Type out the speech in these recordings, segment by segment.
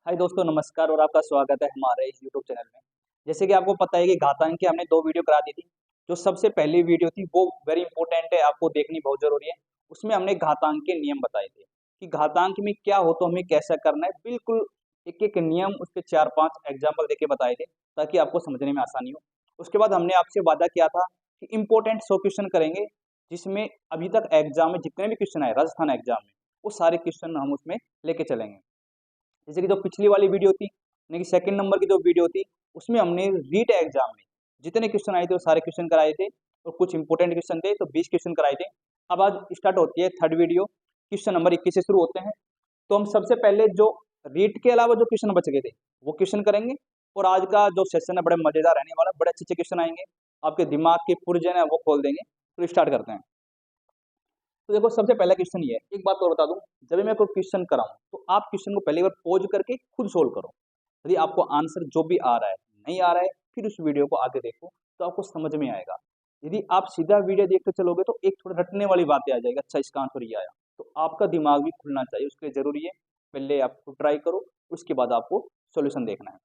हाय दोस्तों, नमस्कार और आपका स्वागत है हमारे इस यूट्यूब चैनल में। जैसे कि आपको पता है कि घातांक की हमने 2 वीडियो करा दी थी। जो सबसे पहली वीडियो थी वो वेरी इंपॉर्टेंट है, आपको देखनी बहुत ज़रूरी है। उसमें हमने घातांक के नियम बताए थे कि घातांक में क्या हो तो हमें कैसा करना है, बिल्कुल एक-एक नियम उसके 4-5 एग्ज़ाम्पल देके बताए थे ताकि आपको समझने में आसानी हो। उसके बाद हमने आपसे वादा किया था कि इम्पोर्टेंट 100 क्वेश्चन करेंगे, जिसमें अभी तक एग्ज़ाम में जितने भी क्वेश्चन आए राजस्थान एग्ज़ाम में, वो सारे क्वेश्चन हम उसमें लेके चलेंगे। जैसे कि जो पिछली वाली वीडियो थी, यानी कि सेकंड नंबर की जो वीडियो थी, उसमें हमने रीट एग्जाम में जितने क्वेश्चन आए थे वो सारे क्वेश्चन कराए थे और कुछ इंपॉर्टेंट क्वेश्चन थे तो 20 क्वेश्चन कराए थे। अब आज स्टार्ट होती है थर्ड वीडियो, क्वेश्चन नंबर 21 से शुरू होते हैं। तो हम सबसे पहले जो रीट के अलावा जो क्वेश्चन बच गए थे वो क्वेश्चन करेंगे और आज का जो सेशन है बड़े मजेदार रहने वाला, बड़े अच्छे अच्छे क्वेश्चन आएंगे, आपके दिमाग के पुर्जे है वो खोल देंगे। तो स्टार्ट करते हैं। तो देखो सबसे पहला क्वेश्चन ये है, एक बात और बता दूं, जब भी मैं कोई क्वेश्चन कराऊं तो आप क्वेश्चन को पहले बार पॉज करके खुद सोल्व करो। यदि आपको आंसर जो भी आ रहा है नहीं आ रहा है, फिर उस वीडियो को आगे देखो तो आपको समझ में आएगा। यदि आप सीधा वीडियो देखते चलोगे तो एक थोड़ा रटने वाली बातें आ जाएगी, अच्छा इसका आंसर ये आया। तो आपका दिमाग भी खुलना चाहिए, उसके लिए जरूरी है पहले आपको ट्राई करो, उसके बाद आपको सोल्यूशन देखना है।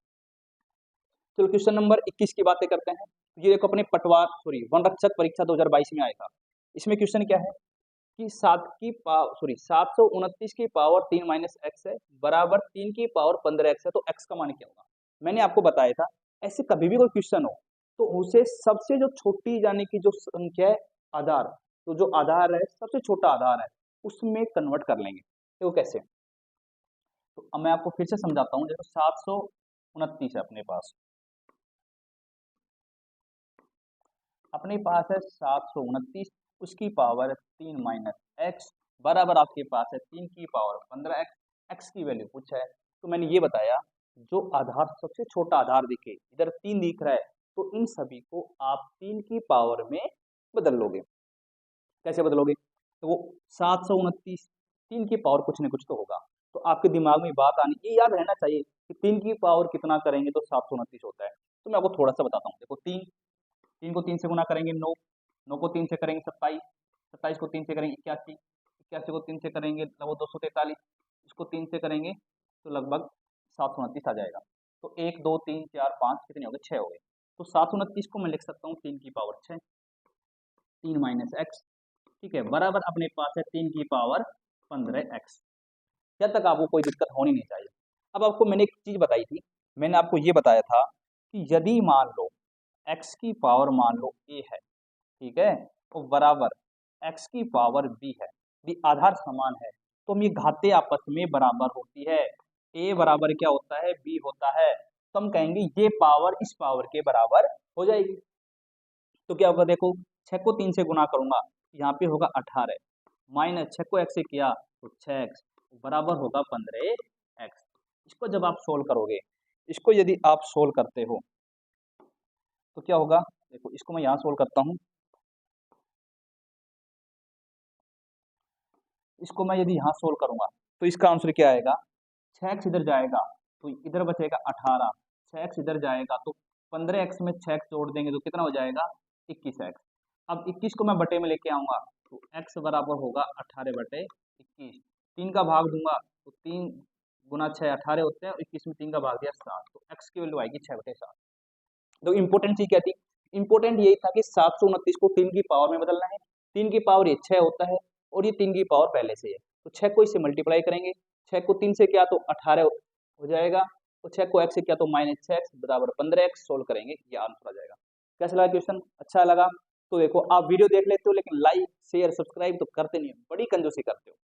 चलो क्वेश्चन नंबर 21 की बातें करते हैं। ये देखो अपने पटवार वन रक्षक परीक्षा 2022 में आया था। इसमें क्वेश्चन क्या है कि 729 की पावर 3 माइनस एक्स है बराबर 3 की पावर 15x है, तो x का मान क्या होगा। मैंने आपको बताया था ऐसे कभी भी कोई क्वेश्चन हो तो उसे सबसे जो छोटी यानी कि जो संख्या है आधार, तो जो आधार है सबसे छोटा आधार है उसमें कन्वर्ट कर लेंगे। देखो कैसे, तो अब मैं आपको फिर से समझाता हूँ। देखो 729 है अपने पास है 729, उसकी पावर 3 माइनस एक्स बराबर आपके पास है 3 की पावर 15x। एक्स की वैल्यू पूछा है तो मैंने ये बताया जो आधार सबसे छोटा आधार दिखे, इधर 3 दिख रहा है, तो इन सभी को आप 3 की पावर में बदल लोगे। कैसे बदलोगे, तो वो 729 3 की पावर कुछ न कुछ तो होगा। तो आपके दिमाग में बात आनी, ये याद रहना चाहिए कि 3 की पावर कितना करेंगे तो 729 होता है। तो मैं आपको थोड़ा सा बताता हूँ। देखो 3 को 3 से गुना करेंगे 9, 9 को 3 से करेंगे 27, 27 को 3 से करेंगे 81, 81 को 3 से करेंगे लगभग 243, इसको 3 से करेंगे तो लगभग 729 आ जाएगा। तो 1 2 3 4 5 कितने हो गए, 6 हो गए। तो 729 को मैं लिख सकता हूँ 3 की पावर 6, 3 माइनस एक्स, ठीक है, बराबर अपने पास है 3 की पावर 15x। जब तक आपको कोई दिक्कत होनी नहीं चाहिए। अब आपको मैंने एक चीज बताई थी, मैंने आपको ये बताया था कि यदि मान लो x की पावर मान लो a है, ठीक है, तो बराबर x की पावर b है, यदि आधार समान है तो हम ये घाते आपस में बराबर होती है। a बराबर क्या होता है, b होता है, तो हम कहेंगे ये पावर इस पावर के बराबर हो जाएगी। तो क्या होगा, देखो 6 को 3 से गुना करूंगा, यहाँ पे होगा 18, माइनस 6 को x से किया तो 6x बराबर होगा 15x। इसको जब आप सोल्व करोगे, इसको यदि आप सोल्व करते हो तो क्या होगा, देखो इसको मैं यहाँ सोल्व करता हूँ, इसको मैं यदि यहाँ सोल्व करूंगा तो इसका आंसर क्या आएगा, 6x इधर जाएगा तो इधर बचेगा 18, 6x इधर जाएगा तो 15x में 6x जोड़ देंगे तो कितना हो जाएगा 21x। अब 21 को मैं बटे में लेके आऊंगा तो x बराबर होगा 18 बटे 21, 3 का भाग दूंगा तो 3 गुना 6 18 होते हैं और 21 में 3 का भाग दिया 7, तो x की वैल्यू आएगी 6 बटे 7। तो इंपोर्टेंट चीज क्या थी, इंपोर्टेंट यही था कि 729 को 3 की पावर में बदलना है, 3 की पावर ये 6 होता है और ये 3 की पावर पहले से है, तो 6 को इससे मल्टीप्लाई करेंगे, 6 को 3 से किया तो 18 हो जाएगा, तो 6 को x से किया तो माइनस 6x बराबर 15x, सोल्व करेंगे ये आंसर आ जाएगा। कैसा लगा क्वेश्चन, अच्छा लगा तो देखो आप वीडियो देख लेते हो लेकिन लाइक शेयर सब्सक्राइब तो करते नहीं हो, बड़ी कंजूसी करते हो।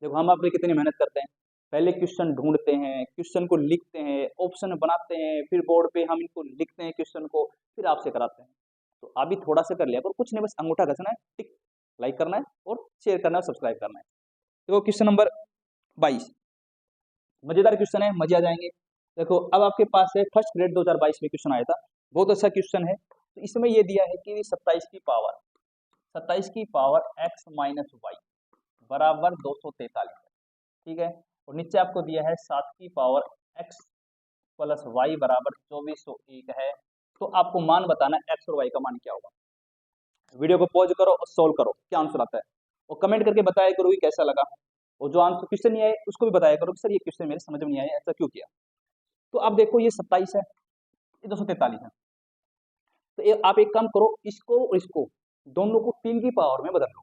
देखो हम आप में कितनी मेहनत करते हैं, पहले क्वेश्चन ढूंढते हैं, क्वेश्चन को लिखते हैं, ऑप्शन बनाते हैं, फिर बोर्ड पे हम इनको लिखते हैं क्वेश्चन को, फिर आपसे कराते हैं। तो अभी थोड़ा सा कर लिया पर कुछ नहीं, बस अंगूठा घसना है, टिक लाइक करना है और शेयर करना है, सब्सक्राइब करना है। देखो क्वेश्चन नंबर 22 मजेदार क्वेश्चन है, मजे आ जाएंगे। देखो अब आपके पास है फर्स्ट ग्रेड 2022 में क्वेश्चन आया था, बहुत अच्छा क्वेश्चन है। तो इसमें ये दिया है कि 27 की पावर x माइनस वाई बराबर 243 है, ठीक है, और नीचे आपको दिया है 7 की पावर x प्लस वाई बराबर 2401 है। तो आपको मान बताना है x और y का मान क्या होगा। वीडियो को पॉज करो और सोल्व करो क्या आंसर आता है, और कमेंट करके बताया करो कि कैसा लगा। और जो आंसर क्वेश्चन नहीं आए उसको भी बताया करो कि सर ये क्वेश्चन मेरे समझ में नहीं आया, ऐसा क्यों किया। तो आप देखो ये 27 है, ये 243 है। तो आप एक काम करो, इसको और इसको दोनों को 3 की पावर में बदल लो।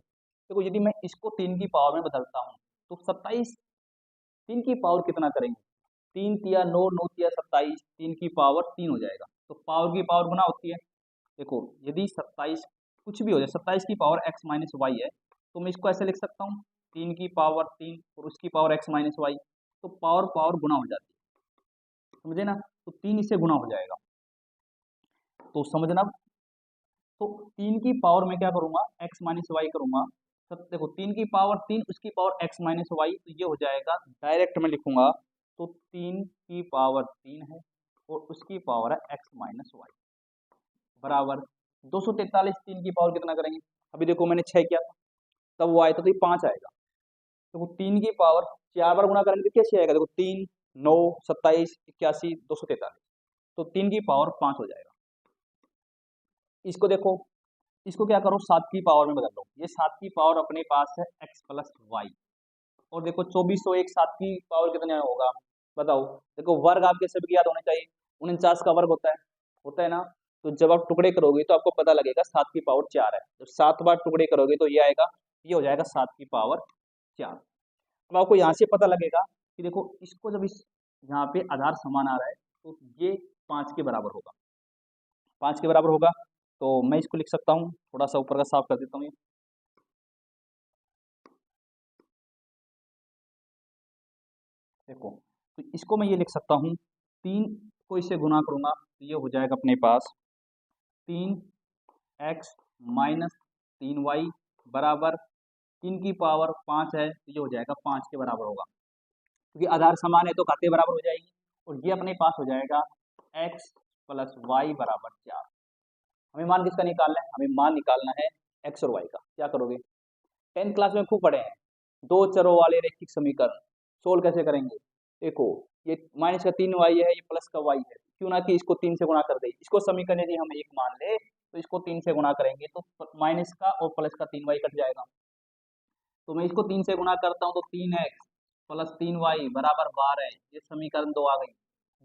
देखो यदि मैं इसको 3 की पावर में बदलता हूँ तो 27 3 की पावर कितना करेंगे, 3 तिया 9, 9 तिया 27, 3 की पावर 3 हो जाएगा। तो पावर की पावर गुना होती है। देखो यदि 27 कुछ भी हो जाए, 27 की पावर x माइनस वाई है, तो मैं इसको ऐसे लिख सकता हूँ 3 की पावर 3 और उसकी पावर x माइनस वाई। तो पावर पावर गुना हो जाती है, समझे ना। तो 3 इससे गुना हो जाएगा, तो समझना। तो 3 की पावर में क्या करूंगा, x माइनस वाई करूंगा। सब देखो 3 की पावर 3 उसकी पावर x माइनस वाई, तो ये हो जाएगा डायरेक्ट में लिखूंगा। तो 3 की पावर 3 है और उसकी पावर है x माइनस वाई बराबर 243। 3 की पावर कितना करेंगे, अभी देखो मैंने 6 किया था तब वो आया था, तो ये 5 आएगा। देखो 3 की पावर 4 बार गुना करेंगे तो कैसे आएगा, देखो 3 9 27 81 243, तो 3 की पावर 5 हो जाएगा। इसको देखो, इसको क्या करो 7 की पावर में बदल दो। ये 7 की पावर अपने पास है x प्लस वाई, और देखो 2401 7 की पावर कितने होगा बताओ। देखो वर्ग आपके सभी याद होने चाहिए, 49 का वर्ग होता है ना। तो जब आप टुकड़े करोगे तो आपको पता लगेगा 7 की पावर 4 है। जब 7 बार टुकड़े करोगे तो ये आएगा, ये हो जाएगा 7 की पावर 4। अब आपको यहाँ से पता लगेगा कि देखो इसको जब इस यहाँ पे आधार समान आ रहा है तो ये 5 के बराबर होगा, 5 के बराबर होगा। तो मैं इसको लिख सकता हूँ, थोड़ा सा ऊपर का साफ कर देता हूँ ये। देखो तो इसको मैं ये लिख सकता हूँ, 3 को इससे गुना करूंगा तो ये हो जाएगा अपने पास 3x माइनस 3y बराबर 3 की पावर 5 है, तो ये हो जाएगा 5 के बराबर होगा, क्योंकि आधार समान है तो घाते बराबर हो जाएगी। और ये अपने पास हो जाएगा x प्लस वाई बराबर 4। हमें मान किसका निकालना है, हमें मान निकालना है x और y का। क्या करोगे, 10th क्लास में खूब पढ़े हैं, दो चरों वाले रैखिक समीकरण सोल्व कैसे करेंगे। देखो ये माइनस का 3y है, ये प्लस का y है, क्यों ना कि इसको 3 से गुणा कर दे। इसको समीकरण यदि हम एक मान ले तो इसको 3 से गुणा करेंगे तो माइनस का और प्लस का 3y कट जाएगा। तो मैं इसको 3 से गुणा करता हूँ तो 3x प्लस 3y बराबर 12 है, ये समीकरण 2 आ गई।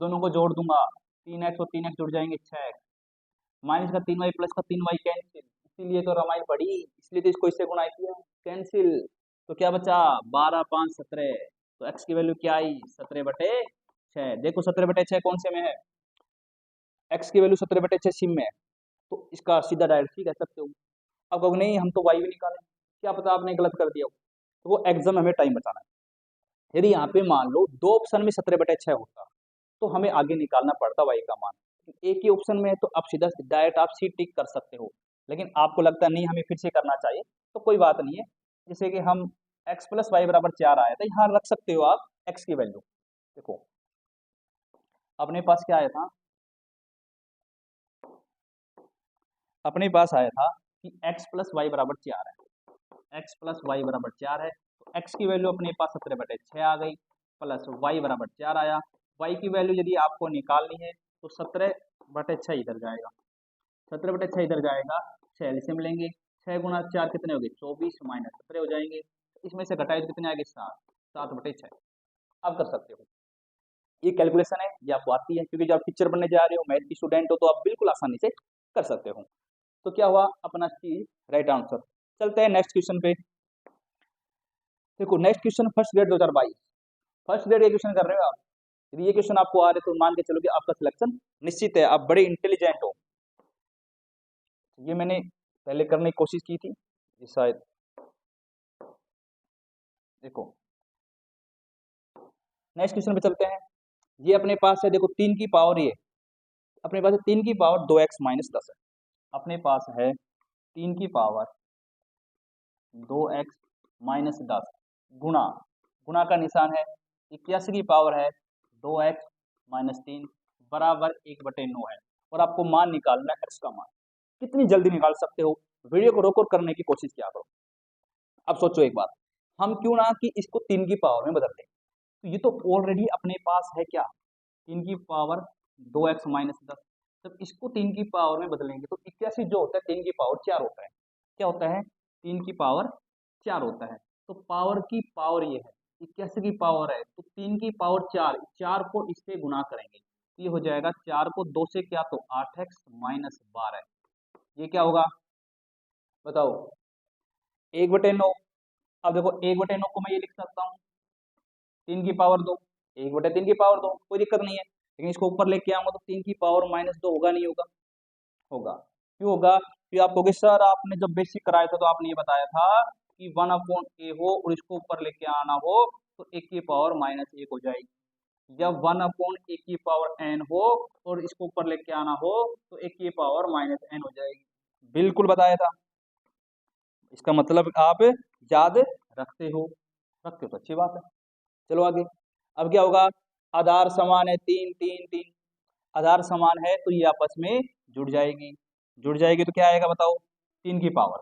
दोनों को जोड़ दूंगा, 3x और 3x जुड़ जाएंगे 6x, माइनस का 3y प्लस का 3y कैंसिल, इसीलिए तो रामायण पढ़ी, इसलिए तो इसको इससे गुणा किया, कैंसिल। तो क्या बचा 12 5 17, तो x की वैल्यू क्या आई 17/6। देखो 17/6 कौन से में है, x की वैल्यू 17/6 सिम में है, तो इसका सीधा डायरेक्ट ही कह सकते हो। अब कहोगे नहीं हम तो y भी निकालें, क्या पता आपने गलत कर दिया हो, तो वो एग्जाम हमें टाइम बचाना है। यदि यहाँ पे मान लो दो ऑप्शन में 17/6 होता तो हमें आगे निकालना पड़ता y का मान। एक ही ऑप्शन में है तो आप सीधा डायरेक्ट आप सी टिक कर सकते हो, लेकिन आपको लगता नहीं हमें फिर से करना चाहिए, तो कोई बात नहीं है। जैसे कि हम x प्लस वाई बराबर 4 आया था, यहाँ रख सकते हो आप x की वैल्यू। देखो अपने पास क्या आया था, अपने पास आया था कि x प्लस वाई बराबर 4 है, x प्लस वाई बराबर 4 है, तो x की वैल्यू अपने पास 17/6 आ गई, प्लस y बराबर 4 आया। y की वैल्यू यदि आपको निकालनी है तो 17/6 इधर जाएगा, 17/6 इधर जाएगा, 6 एलसीएम लेंगे, 6 गुना 4 कितने हो गए 24 माइनस 17 हो जाएंगे, इसमें से घटाए तो कितने आएंगे 7, 7/6। आप कर सकते हो, ये कैलकुलेशन है, ये आपको आती है, क्योंकि जब आप टीचर बनने जा रहे हो, मैथ की स्टूडेंट हो, तो आप बिल्कुल आसानी से कर सकते हो। तो क्या हुआ अपना चीज राइट आंसर। चलते हैं नेक्स्ट क्वेश्चन पे। देखो next question first grade 2022, first grade ये क्वेश्चन कर रहे हो आप, यदि ये क्वेश्चन आपको आ रहे तो मान के चलो कि आपका सिलेक्शन निश्चित है, आप बड़े इंटेलिजेंट हो। ये मैंने पहले करने की कोशिश की थी, ये शायद देखो नेक्स्ट क्वेश्चन पे चलते हैं। ये अपने पास है, देखो 3 की पावर, ये अपने पास है 3 की पावर 2x माइनस 10 है, अपने पास है 3 की पावर 2x माइनस 10 गुणा, गुणा का निशान है, 81 की पावर है 2x माइनस 3 बराबर 1/9 है, और आपको मान निकालना है x का मान। कितनी जल्दी निकाल सकते हो, वीडियो को रोक और करने की कोशिश किया करो। अब सोचो एक बात, हम क्यों ना कि इसको 3 की पावर में बदल दें, तो ये तो ऑलरेडी अपने पास है क्या 3 की पावर 2x माइनस 10, जब इसको 3 की पावर में बदलेंगे तो 81 जो होता है 3 की पावर 4 होता है, क्या होता है 3 की पावर 4 होता है, तो पावर की पावर ये है, 81 की पावर है तो 3 की पावर 4, 4 को इससे गुना करेंगे तो ये हो जाएगा 4 को 2 से क्या तो 8x माइनस 12। ये क्या होगा बताओ 1/9। अब देखो 1/9 को मैं ये लिख सकता हूँ 3 की पावर 2, 1/3 की पावर 2, कोई दिक्कत नहीं है। लेकिन इसको ऊपर लेके आऊंगा तो 3 की पावर माइनस 2 होगा नहीं होगा? होगा। क्यों होगा? फिर आप कहोगे सर आपने जब बेसिक कराया था तो आपने ये बताया था कि 1/a हो और इसको ऊपर लेके आना हो तो 1 की पावर माइनस 1 हो जाएगी, या 1/a की पावर n हो और इसको ऊपर लेके आना हो तो 1 की पावर माइनस n हो जाएगी। बिल्कुल बताया था। इसका मतलब आप याद रखते हो तो अच्छी बात है। चलो आगे। अब क्या होगा? आधार समान है 3 3 3, आधार समान है तो ये आपस में जुड़ जाएगी। जुड़ जाएगी तो क्या आएगा बताओ? 3 की पावर,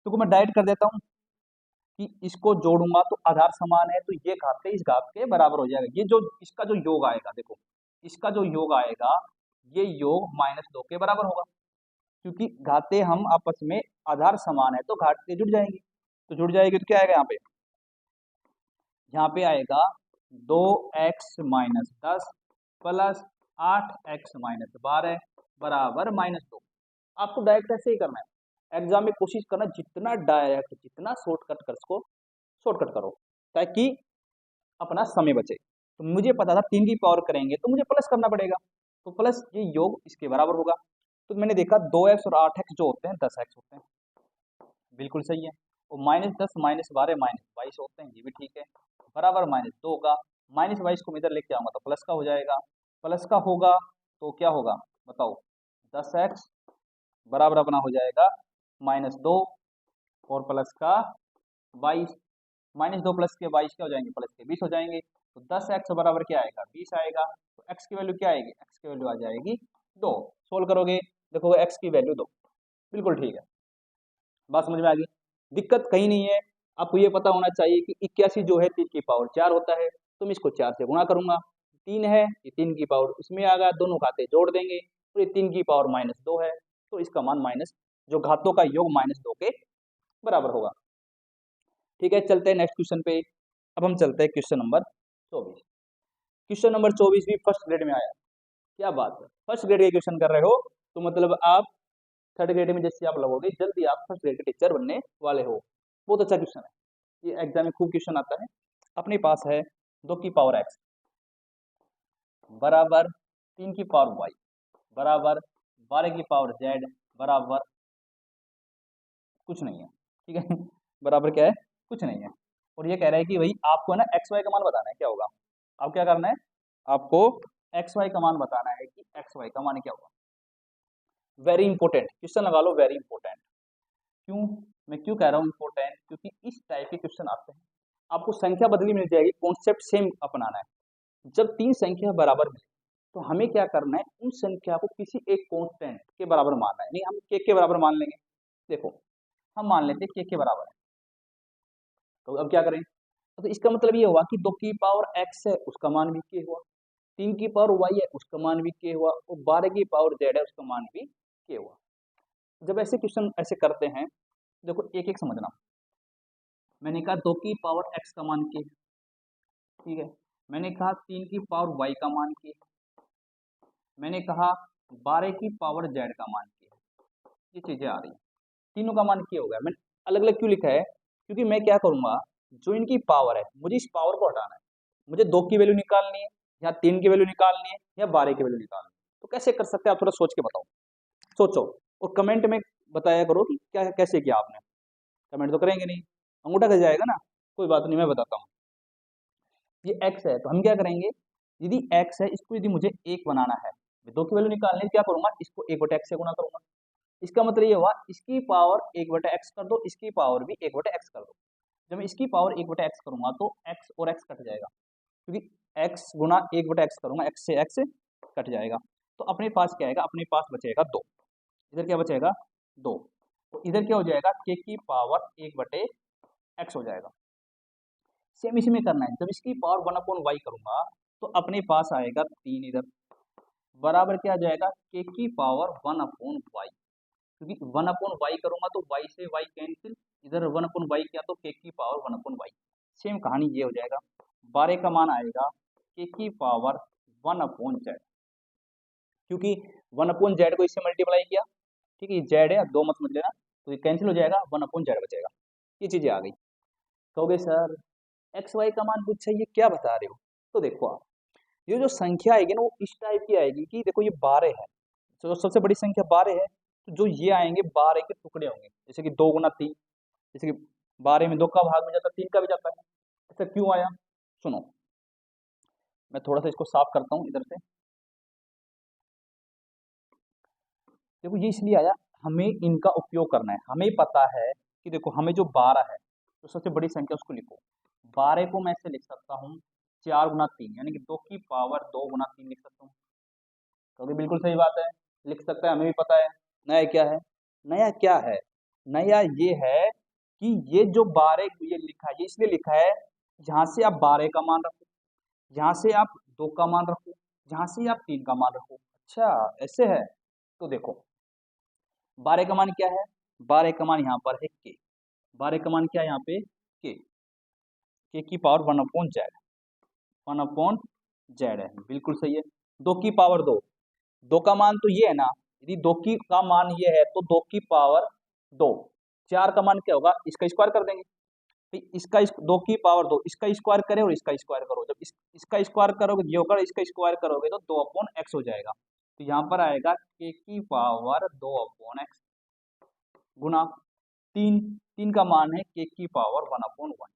तो मैं डायरेक्ट कर देता हूँ कि इसको जोड़ूंगा तो आधार समान है तो ये घात इस घात के बराबर हो जाएगा। ये जो इसका जो योग आएगा देखो, इसका जो योग आएगा ये योग -2 के बराबर होगा, क्योंकि घाते हम आपस में आधार समान है तो घाते जुड़ जाएंगी। तो जुड़ जाएगी तो क्या आएगा यहाँ पे आएगा 2x minus 10 plus 8x minus 12 बराबर -2। आपको डायरेक्ट ऐसे ही करना है। एग्जाम में कोशिश करना जितना डायरेक्ट जितना शॉर्टकट कर सको शॉर्टकट करो, ताकि अपना समय बचे। तो मुझे पता था 3 की पावर करेंगे तो मुझे प्लस करना पड़ेगा, तो प्लस ये योग इसके बराबर होगा। तो मैंने देखा 2x और 8x जो होते हैं 10x होते हैं, बिल्कुल सही है। और -10 -12 -22 होते हैं, ये भी ठीक है, बराबर -2 होगा। -22 को मैं इधर लेके आऊंगा तो प्लस का हो जाएगा, प्लस का होगा तो क्या होगा बताओ? 10x बराबर अपना हो जाएगा -2 और प्लस का 22, -2 प्लस के 22 क्या हो जाएंगे? प्लस के 20 हो जाएंगे। तो 10x बराबर क्या आएगा? 20 आएगा। तो x की वैल्यू क्या आएगी? x की वैल्यू आ जाएगी 2। सोल्व करोगे देखो x की वैल्यू 2, बिल्कुल ठीक है। बात समझ में आ गई? दिक्कत कहीं नहीं है। आपको ये पता होना चाहिए कि 81 जो है 3 की पावर 4 होता है, तो मैं इसको 4 से गुणा करूंगा। 3 है ये 3 की पावर इसमें आ गया, दोनों घाते जोड़ देंगे तो ये 3 की पावर -2 है, तो इसका मान माइनस जो घातों का योग -2 के बराबर होगा। ठीक है, चलते हैं नेक्स्ट क्वेश्चन पे। अब हम चलते हैं क्वेश्चन नंबर 24। क्वेश्चन नंबर 24 भी फर्स्ट ग्रेड में आया। क्या बात है, फर्स्ट ग्रेड के क्वेश्चन कर रहे हो तो मतलब आप थर्ड ग्रेड में जैसे आप लगोगे जल्दी आप फर्स्ट ग्रेड के टीचर बनने वाले हो। बहुत अच्छा क्वेश्चन है ये, एग्जाम में खूब क्वेश्चन आता है। अपने पास है 2 की पावर x बराबर 3 की पावर y बराबर 12 की पावर z बराबर कुछ नहीं है। ठीक है बराबर क्या है? कुछ नहीं है। और ये कह रहा है कि भाई आपको ना एक्स वाई का मान बताना है, क्या होगा? आप क्या करना है? आपको एक्स वाई का मान बताना है कि एक्स वाई का मान क्या होगा। वेरी इंपॉर्टेंट क्वेश्चन लगा लो, वेरी इंपॉर्टेंट। क्यों मैं क्यों कह रहा हूँ इंपॉर्टेंट? क्योंकि इस टाइप के क्वेश्चन आते हैं, आपको संख्या बदली मिल जाएगी, कॉन्सेप्ट सेम अपनाना है। जब 3 संख्या बराबर मिले तो हमें क्या करना है? उन संख्या को किसी एक कांस्टेंट के बराबर मानना है। नहीं हम के बराबर मान लेंगे। देखो हम मान लेते हैं के बराबर है, तो अब क्या करें? तो इसका मतलब ये हुआ कि 2 की पावर x है उसका मान भी के हुआ, 3 की पावर y है उसका मान भी के हुआ, और 12 की पावर z है उसका मान भी के हुआ। जब ऐसे क्वेश्चन ऐसे करते हैं देखो एक एक समझना। मैंने कहा 2 की पावर x का मान के, ठीक है। मैंने कहा 3 की पावर y का मान के, मैंने कहा 12 की पावर z का मान के। ये चीजें आ रही हैं, तीनों का मान के हो गया। मैंने अलग अलग क्यों लिखा है? क्योंकि मैं क्या करूंगा, जो इनकी पावर है मुझे इस पावर को हटाना है। मुझे 2 की वैल्यू निकालनी है या 3 की वैल्यू निकालनी है या 12 की वैल्यू निकालनी है। तो कैसे कर सकते हैं आप थोड़ा सोच के बताओ, सोचो और कमेंट में बताया करो कि क्या कैसे किया आपने। कमेंट तो करेंगे नहीं, अंगूठा कस जाएगा ना। कोई बात नहीं, मैं बताता हूँ। ये x है तो हम क्या करेंगे, यदि x है इसको यदि मुझे 1 बनाना है, 2 की वैल्यू निकालनी है, क्या करूंगा इसको 1/x से गुणा करूंगा। इसका मतलब ये हुआ इसकी पावर 1/x कर दो, इसकी पावर भी 1/x कर दो। जब मैं इसकी पावर 1/x करूंगा तो x और x कट जाएगा, क्योंकि x गुना 1/x करूंगा, x से x कट जाएगा। तो अपने पास क्या आएगा? अपने पास बचेगा 2। इधर क्या बचेगा? 2। तो इधर क्या हो जाएगा? k की पावर 1/x हो जाएगा। सेम इसी में करना है। जब इसकी पावर 1/y करूंगा तो अपने पास आएगा 3 इधर, बराबर क्या आ जाएगा? k की पावर 1/y, क्योंकि 1/y करूंगा तो y से y कैंसिल, इधर 1/y किया तो k की पावर 1/y। सेम कहानी ये हो जाएगा, 12 का मान आएगा के की पावर 1/z, क्योंकि 1/z को इससे मल्टीप्लाई किया, ठीक है, जेड है, दो मत समझ लेना, तो ये कैंसिल हो जाएगा, 1/z बचेगा। ये चीजें आ गई। कहोगे सर एक्स वाई का मान पूछा, ये क्या बता रहे हो? तो देखो आप, ये जो संख्या आएगी ना वो इस टाइप की आएगी कि देखो ये 12 है, तो सबसे बड़ी संख्या 12 है, तो जो ये आएंगे 12 के टुकड़े होंगे, जैसे कि 2 गुना 3, जैसे कि 12 में 2 का भाग में जाता है, 3 का भी जाता है। ऐसा क्यों आया? सुनो, मैं थोड़ा सा इसको साफ करता हूँ इधर से। देखो ये इसलिए आया, हमें इनका उपयोग करना है, हमें पता है कि देखो हमें जो 12 है, तो सबसे बड़ी संख्या उसको लिखो, 12 को मैं ऐसे लिख सकता हूँ 4 गुना 3, यानी कि 2 की पावर 2 गुना 3 लिख सकता हूँ। क्योंकि बिल्कुल सही बात है, लिख सकता है, हमें भी पता है। नया क्या है? नया क्या है? नया ये है कि ये जो 12 ये लिखा है, ये इसलिए लिखा है जहां से आप 12 का मान रखो, जहां से आप 2 का मान रखो, जहां से आप 3 का मान रखो। अच्छा ऐसे है, तो देखो 12 का मान क्या है? 12 का मान यहाँ पर है के, 12 का मान क्या है यहाँ पे? के की पावर 1/z, 1/z है, बिल्कुल सही है। 2 की पावर 2, 2 का मान तो ये है ना, यदि 2 की का मान ये है तो 2 की पावर 2, 4 का मान क्या होगा? इसका स्क्वायर कर देंगे, फिर इसका 2 की पावर 2, इसका स्क्वायर करे और इसका स्क्वायर करो, जब इसका स्क्वायर करोगे ये होगा, इसका स्क्वायर करोगे तो 2/x हो जाएगा, तो यहाँ पर आएगा के की पावर 2/x गुना 3, 3 का मान है के की पावर 1/1।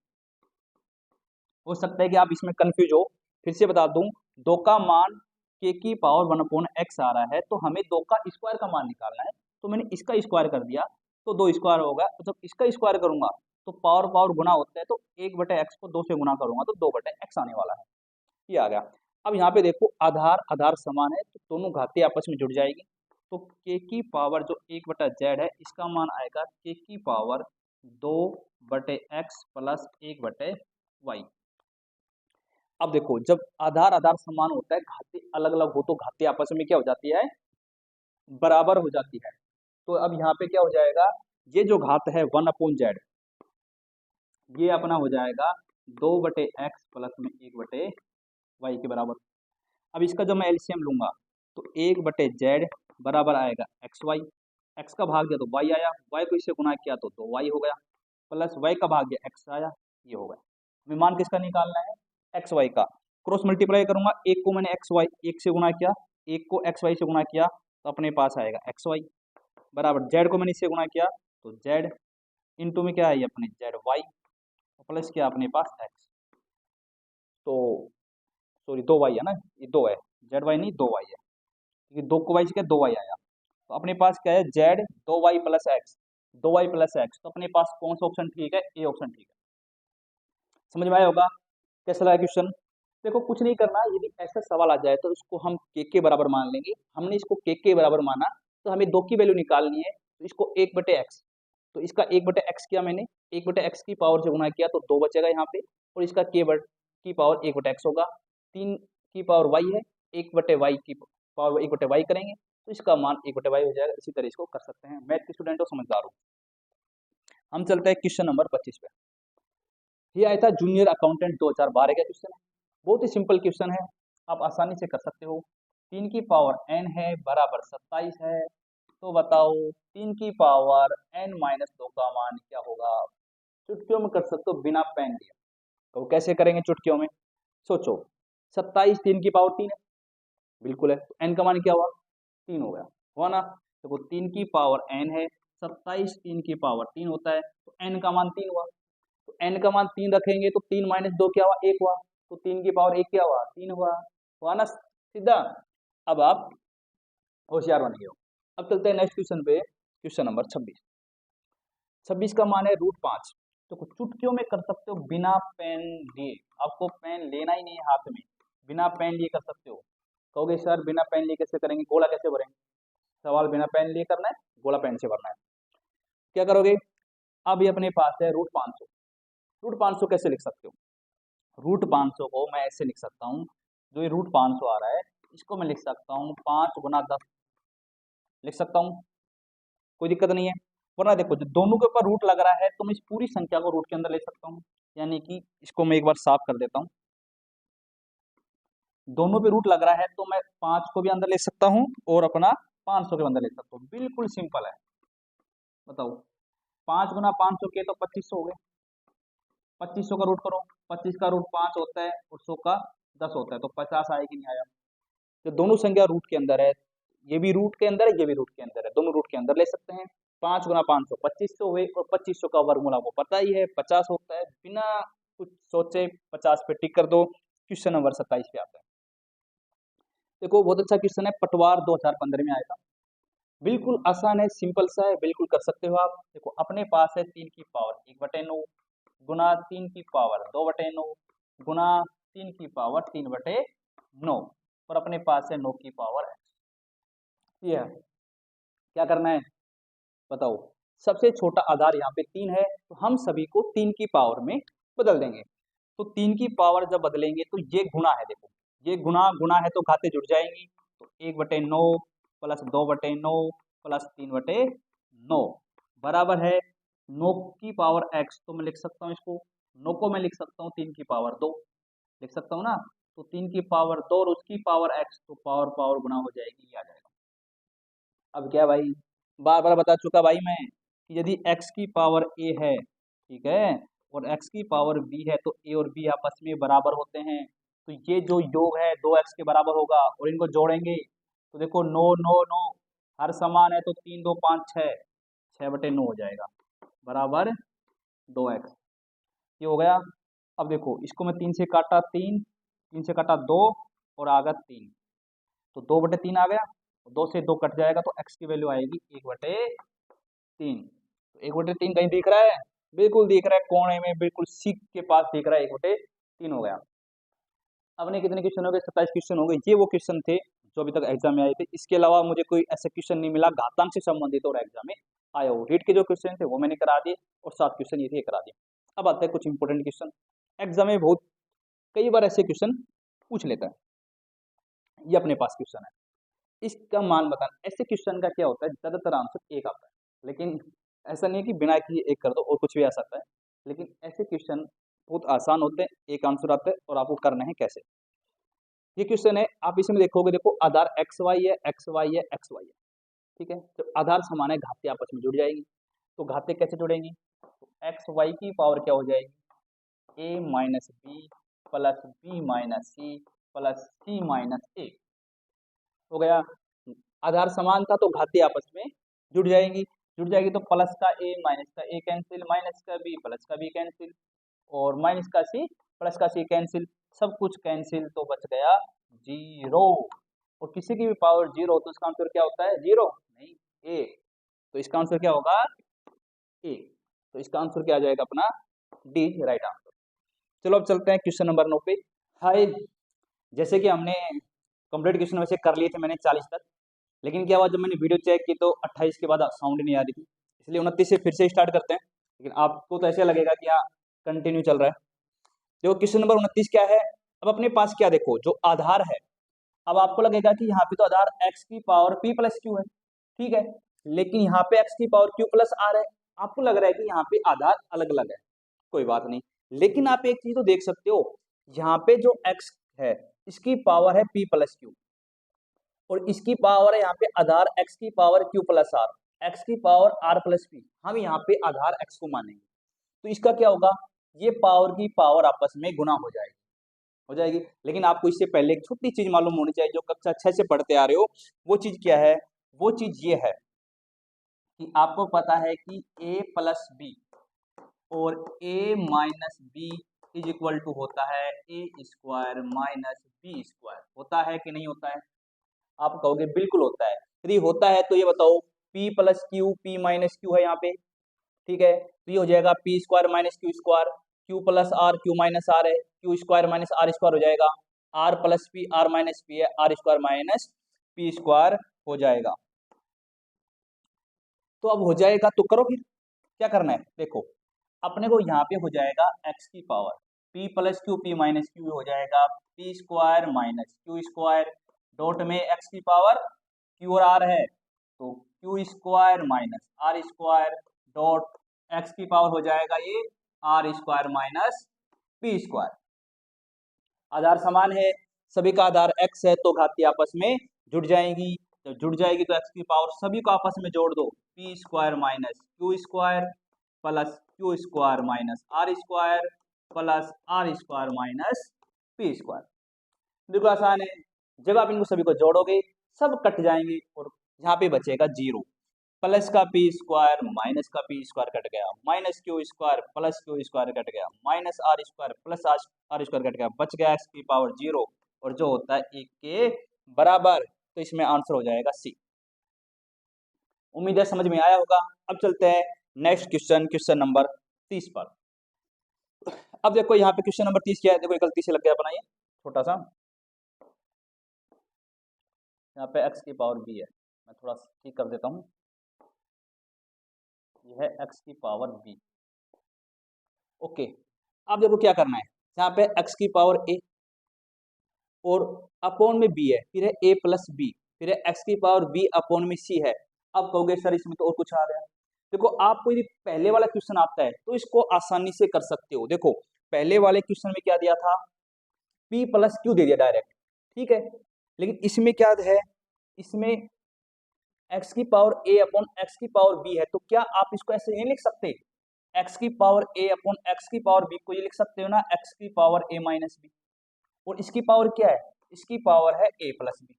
हो सकता है कि आप इसमें कंफ्यूज हो, फिर से बता दूं, 2 का मान के की पावर 1/x आ रहा है, तो हमें 2 का स्क्वायर का मान निकालना है, तो मैंने इसका स्क्वायर कर दिया तो 2 स्क्वायर होगा, तो जब इसका स्क्वायर करूंगा तो पावर पावर गुना होता है, तो 1/x को 2 से गुना करूंगा तो 2/x आने वाला है। ये आ गया। अब यहाँ पे देखो आधार आधार समान है, तो दोनों घातें आपस में जुड़ जाएगी, तो के की पावर जो 1/z है इसका मान आएगा के की पावर 2/x प्लस 1/y। अब देखो जब आधार आधार समान होता है, घातें अलग अलग हो तो घातें आपस में क्या हो जाती है? बराबर हो जाती है। तो अब यहाँ पे क्या हो जाएगा? ये जो घात है 1/z, ये अपना हो जाएगा 2/x प्लस में 1/y के बराबर। अब इसका जब मैं एलसीएम लूंगा तो 1/z बराबर आएगा xy, x का भाग दिया तो y आया, y को इससे गुना किया तो 2y हो गया, प्लस y का भाग दिया x आया, ये हो गया। हमें मान किसका निकालना है? एक्स वाई का। क्रॉस मल्टीप्लाई करूंगा, एक को मैंने एक्स वाई एक से गुना किया, एक को एक्स वाई से गुना किया, तो अपने पास आएगा एक्स वाई बराबर, जेड को मैंने इससे गुना किया तो जेड, इनटू में क्या है ये अपने जेड वाई, प्लस क्या अपने पास एक्स, तो सॉरी 2y है ना, ये 2 है, जेड वाई नहीं 2y है, क्योंकि 2 को वाई से क्या 2y आया, तो अपने पास क्या है Z 2y plus x, 2y plus x, तो अपने पास कौन सा ऑप्शन ठीक है? ए ऑप्शन ठीक है। समझ में आया होगा कैसा लगा क्वेश्चन? देखो कुछ नहीं करना, यदि ऐसा सवाल आ जाए तो इसको हम के बराबर मान लेंगे, हमने इसको के बराबर माना तो हमें 2 की वैल्यू निकालनी है, तो इसको 1/x, तो इसका 1/x किया मैंने, 1/x की पावर से गुना किया तो 2 बचेगा यहाँ पे, और इसका की पावर 1/x होगा, 3 की पावर y है, 1/y की पावर 1/y करेंगे तो इसका मान 1/y हो जाएगा। इसी तरह इसको कर सकते हैं, मैथ के स्टूडेंट हो समझदार हो। हम चलते हैं क्वेश्चन नंबर 25 पे। ये आया था जूनियर अकाउंटेंट 2012 का क्वेश्चन है, बहुत ही सिंपल क्वेश्चन है, आप आसानी से कर सकते हो। 3 की पावर n है बराबर 27 है, तो बताओ 3 की पावर n-2 का मान क्या होगा? चुटकियों में कर सकते हो बिना पेन लिए, तो कैसे करेंगे चुटकियों में? सोचो, 27 3 की पावर 3 है, बिल्कुल है, तो n का मान क्या हुआ? 3 हो गया, हुआ ना? देखो 3 की पावर n है, 27 3 की पावर 3 होता है, तो n का मान 3 हुआ, तो n का मान 3 रखेंगे तो 3 माइनस 2 क्या हुआ? 1 हुआ, तो 3 की पावर 1 क्या हुआ? 3 हुआ ना सीधा? अब आप होशियार बन गए हो। अब चलते हैं नेक्स्ट क्वेश्चन पे, क्वेश्चन नंबर 26। 26 का मान है √5, तो कुछ चुटकियों में कर सकते हो बिना पेन लिए, आपको पेन लेना ही नहीं है हाथ में, बिना पेन लिए कर सकते हो। कहोगे सर बिना पेन लिए कैसे करेंगे, गोला कैसे भरेंगे? सवाल बिना पेन लिए करना है, गोला पेन से भरना है। क्या करोगे? अब ये अपने पास है √500, √500 कैसे लिख सकते हो? √500 को मैं ऐसे लिख सकता हूँ, जो ये √500 आ रहा है इसको मैं लिख सकता हूँ 5 गुना 10 लिख सकता हूँ, कोई दिक्कत नहीं है। वरना देखो जब दोनों के ऊपर रूट लग रहा है तो मैं इस पूरी संख्या को रूट के अंदर ले सकता हूँ, यानी कि इसको मैं एक बार साफ कर देता हूँ। दोनों पे रूट लग रहा है तो मैं 5 को भी अंदर ले सकता हूँ और अपना 500 के अंदर ले सकता हूँ। बिल्कुल सिंपल है। बताओ 5 गुना 500 के तो 2500 हो गए। 2500 का रूट करो, 25 का रूट 5 होता है और 100 का 10 होता है, तो 50 आया कि नहीं आया। तो दोनों संख्या रूट के अंदर है, ये भी रूट के अंदर है, ये भी रूट के अंदर है, दोनों रूट के अंदर ले सकते हैं। 5 गुना 500 2500 हुए और 2500 का वर्गमूल आपको पता ही है 50 होता है। बिना कुछ सोचे 50 पे टिक कर दो। क्वेश्चन नंबर 27 पे आता है। देखो बहुत अच्छा क्वेश्चन है, पटवार 2015 में आया था। बिल्कुल आसान है, सिंपल सा है, बिल्कुल कर सकते हो आप। देखो अपने पास है 3 की पावर 1/9 गुना 3 की पावर 2/9 गुना 3 की पावर 3/9 और अपने पास है 9 की पावर x। ये है, क्या करना है बताओ। सबसे छोटा आधार यहाँ पे 3 है तो हम सभी को 3 की पावर में बदल देंगे। तो 3 की पावर जब बदलेंगे तो ये गुणा है, देखो ये गुणा गुणा है तो घातें जुड़ जाएंगी। तो 1/9 प्लस 2/9 प्लस 3/9 बराबर है 9 की पावर x। तो मैं लिख सकता हूँ इसको, 9 को मैं लिख सकता हूँ 3 की पावर 2 लिख सकता हूँ ना। तो 3 की पावर 2 और उसकी पावर x, तो पावर पावर गुणा हो जाएगी, ये आ जाएगा। अब क्या भाई, बार बार बता चुका भाई मैं कि यदि x की पावर a है, ठीक है, और x की पावर b है तो a और b आपस में बराबर होते हैं। तो ये जो योग है 2x के बराबर होगा और इनको जोड़ेंगे तो देखो 9 9 9 हर समान है तो 3 2 5 6 6/9 हो जाएगा बराबर 2x। ये हो गया। अब देखो इसको मैं 3 से काटा 3, 3 से काटा 2 और आ गया 3, तो 2/3 आ गया। 2 से 2 कट जाएगा तो x की वैल्यू आएगी 1/3। तो 1/3 कहीं दिख रहा है? बिल्कुल दिख रहा है, कोने में बिल्कुल सीख के पास दिख रहा है, 1/3 हो गया। अपने कितने क्वेश्चन हो गए? 27 क्वेश्चन हो गए। ये वो क्वेश्चन थे जो अभी तक एग्जाम में आए थे। इसके अलावा मुझे कोई ऐसा क्वेश्चन नहीं मिला घातांक से संबंधित और एग्जाम में आया हो। रीट के जो क्वेश्चन थे वो मैंने करा दिए और 7 क्वेश्चन ये थे करा दिए। अब आते हैं कुछ इंपोर्टेंट क्वेश्चन। एग्जाम में बहुत कई बार ऐसे क्वेश्चन पूछ लेता है। ये अपने पास क्वेश्चन है, इसका मान बताना। ऐसे क्वेश्चन का क्या होता है, ज्यादातर आंसर एक आता है, लेकिन ऐसा नहीं है कि बिना किए एक कर दो और कुछ भी आ सकता है। लेकिन ऐसे क्वेश्चन बहुत आसान होते हैं, एक आंसर आता है और आपको करना है कैसे। ये क्वेश्चन है, आप इसमें देखोगे, देखो आधार एक्स वाई है, एक्स वाई है, एक्स वाई है, ठीक है। जब आधार समान है घातें आपस में जुड़ जाएगी। तो घातें कैसे जुड़ेंगी? तो एक्स वाई की पावर क्या हो जाएगी? A minus b plus b minus c plus c minus a हो गया। आधार समान था तो घातें आपस में जुड़ जाएंगी। जुड़ जाएगी तो प्लस का ए माइनस का ए कैंसिल, माइनस का बी प्लस का बी कैंसिल और माइनस का सी प्लस का सी कैंसिल, सब कुछ कैंसिल तो बच गया 0। और किसी की भी पावर 0 हो तो इसका आंसर क्या होता है? 0 नहीं, ए। तो इसका आंसर क्या होगा? ए। तो इसका आंसर क्या आ जाएगा अपना? D right answer. चलो अब चलते हैं क्वेश्चन नंबर 9 पे। हाय, जैसे कि हमने कंप्लीट क्वेश्चन वैसे कर लिए थे मैंने 40 तक, लेकिन क्या हुआ जब मैंने वीडियो चेक की तो 28 के बाद साउंड नहीं आ रही थी, इसलिए 29 से फिर से स्टार्ट करते हैं। लेकिन आपको तो ऐसे लगेगा कि हाँ कंटिन्यू चल रहा है। देखो क्वेश्चन नंबर 29 क्या है। अब अपने पास क्या, देखो जो आधार है, अब आपको लगेगा कि यहाँ पे तो आधार x की पावर p प्लस क्यू है, ठीक है, लेकिन यहाँ पे x की पावर q प्लस r है। आपको लग रहा है कि यहाँ पे आधार अलग अलग है, कोई बात नहीं, लेकिन आप एक चीज तो देख सकते हो, यहाँ पे जो x है इसकी पावर है p प्लस क्यू और इसकी पावर है यहाँ पे आधार x की power q plus r, x की पावर r प्लस p। हम यहाँ पे आधार x को मानेंगे तो इसका क्या होगा, ये पावर की पावर आपस में गुना हो जाएगी। लेकिन आपको इससे पहले एक छोटी चीज मालूम होनी चाहिए जो कक्षा 6 से पढ़ते आ रहे हो। वो चीज क्या है? वो चीज ये है कि आपको पता है कि a प्लस बी और a minus b is equal to होता है a square minus b square. होता है कि नहीं होता है? आप कहोगे बिल्कुल होता है। यदि होता है तो ये बताओ, p plus q p minus Q है यहाँ पे, ठीक है, तो ये हो जाएगा p square minus q square, q plus r q minus r है, q square minus r square हो जाएगा, r plus p r minus p है, r square minus p square हो जाएगा। तो अब हो जाएगा तो करो फिर क्या करना है, देखो अपने को यहाँ पे हो जाएगा x की power p plus q p minus q हो जाएगा p square minus q square, dot में x की पावर q और r है तो q square minus r square, dot x की पावर हो जाएगा ये r square minus p square. आधार समान है, सभी का आधार x है तो घातीय आपस में जुड़ जाएंगी। जब जुड़ जाएगी तो x की पावर सभी को आपस में जोड़ दो, p square minus q square plus q square minus r square plus r square minus p square. बिल्कुल आसान है। जब आप इनको सभी को जोड़ोगे सब कट जाएंगे और यहाँ पे बचेगा जीरो। प्लस का पी स्क्वायर माइनस का पी स्क्वायर कट गया, minus q square plus q square cut गया, minus r square plus r square cut गया, बच गया एक्स की पावर जीरो और जो होता है 1 के बराबर। तो इसमें आंसर हो जाएगा सी। उम्मीद है समझ में आया होगा। अब चलते हैं नेक्स्ट क्वेश्चन, क्वेश्चन नंबर 30 पर। अब देखो यहाँ पे क्वेश्चन नंबर 30 क्या है, देखो एक गलती से लग गया बनाइए छोटा सा, यहाँ पे x की पावर b है, मैं थोड़ा ठीक कर देता हूँ। यह है x की पावर b। ओके, अब देखो क्या करना है, यहाँ पे x की पावर a और अपॉन में b है, फिर है a प्लस b, फिर है x की पावर b अपॉन में c है। अब कहोगे सर इसमें तो और कुछ आ गया। देखो आपको यदि पहले वाला क्वेश्चन आता है तो इसको आसानी से कर सकते हो। देखो पहले वाले क्वेश्चन में क्या दिया था, p प्लस क्यू दे दिया डायरेक्ट, ठीक है। लेकिन इसमें क्या है, इसमें x की पावर a अपॉन x की पावर b है, तो क्या आप इसको ऐसे नहीं लिख सकते, x की पावर a अपॉन x की पावर b को ये लिख सकते हो ना, x की पावर a माइनस b, और इसकी पावर क्या है, इसकी पावर है a प्लस b।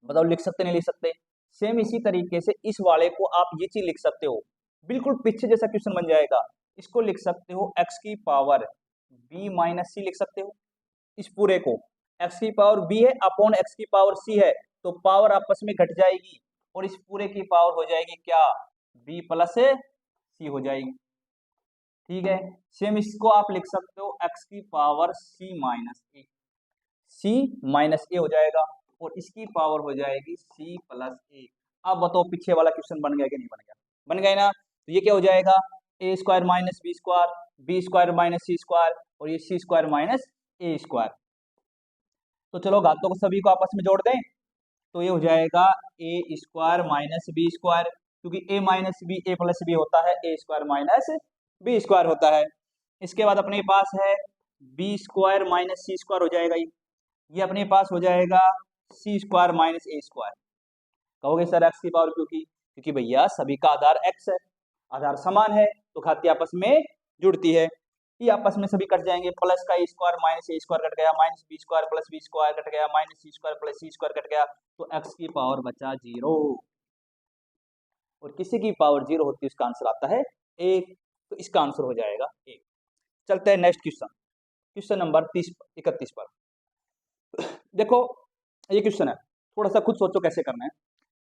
बताओ लिख सकते नहीं लिख सकते। सेम इसी तरीके से इस वाले को आप ये चीज लिख सकते हो, बिल्कुल पीछे जैसा क्वेश्चन बन जाएगा। इसको लिख सकते हो x की पावर b माइनस सी लिख सकते हो। इस पूरे को x की पावर b है अपॉन x की पावर c है, तो पावर आपस में घट जाएगी और इस पूरे की पावर हो जाएगी क्या, b प्लस c हो जाएगी, ठीक है। सेम इसको आप लिख सकते हो x की power c minus A, c minus a हो जाएगा और इसकी पावर हो जाएगी c प्लस ए। अब बताओ पीछे वाला क्वेश्चन बन गया कि नहीं बन गया, बन गया ना। तो ये क्या हो जाएगा, a square minus b square minus c square और ये c square minus a square. तो चलो घातों को सभी को आपस में जोड़ दें, तो ये हो जाएगा a square minus b square, क्योंकि ए माइनस बी ए प्लस बी होता है, ए स्क्वायर माइनस बी स्क्वायर होता है। इसके बाद अपने पास है B square minus c square हो जाएगा, ये अपने पास हो जाएगा सी स्क्वायर माइनस ए स्क्वायर। कहोगे सर एक्स की पावर क्योंकि भैया सभी का आधार एक्स है, आधार समान है तो घातीय आपस में जुड़ती है, ये आपस में सभी कट जाएंगे। प्लस का a square minus a square cut गया, minus b square plus b square cut गया, minus c square plus c square cut गया, तो एक्स की पावर बचा जीरो। और किसी की पावर जीरो होती है उसका आंसर आता है एक, तो इसका आंसर हो जाएगा एक। चलते हैं नेक्स्ट क्वेश्चन, क्वेश्चन नंबर 31 पर। देखो ये क्वेश्चन है, थोड़ा सा खुद सोचो कैसे करना है।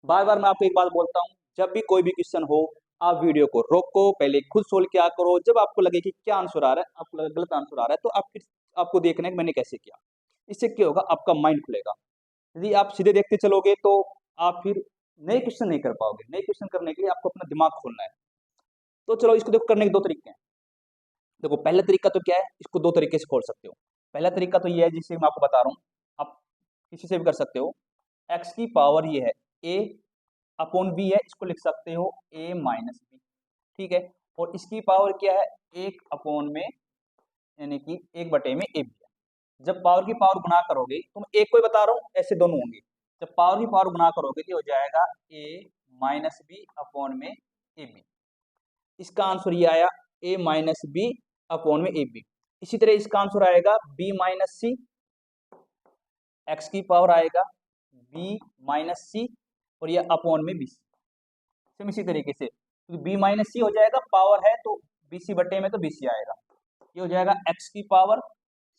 बार बार मैं आपको एक बात बोलता हूँ, जब भी कोई भी क्वेश्चन हो आप वीडियो को रोको, पहले खुद सोल्व किया करो। जब आपको लगे कि क्या आंसर आ रहा है, आपको लगे गलत आंसर आ रहा है, तो आप फिर आपको देखना है कि मैंने कैसे किया। इससे क्या होगा, आपका माइंड खुलेगा। यदि आप सीधे देखते चलोगे तो आप फिर नए क्वेश्चन नहीं कर पाओगे। नए क्वेश्चन करने के लिए आपको अपना दिमाग खोलना है। तो चलो इसको देखो, करने के दो तरीके हैं। देखो पहला तरीका तो क्या है, इसको दो तरीके से खोल सकते हो। पहला तरीका तो ये है जिसे मैं आपको बता रहा हूँ, आप किसी से भी कर सकते हो। एक्स की पावर ये है ए अपॉन बी है, इसको लिख सकते हो ए माइनस बी, ठीक है। और इसकी पावर क्या है, एक अपॉन में यानी कि एक बटे में ए बी है। जब पावर की पावर गुना करोगे, तो मैं एक को ही बता रहा हूँ, ऐसे दोनों होंगे। जब पावर की पावर गुना करोगे तो हो जाएगा ए माइनस बी अपॉन में ए बी। इसका आंसर ये आया ए माइनस बी अपॉन में ए बी। इसी तरह इसका आंसर आएगा बी माइनस सी, एक्स की पावर आएगा बी माइनस सी और ये अपॉन में बी सी। सेम इसी तरीके से क्योंकि बी माइनस सी हो जाएगा, पावर है तो बी सी बटे में तो बी सी आएगा। ये हो जाएगा एक्स की पावर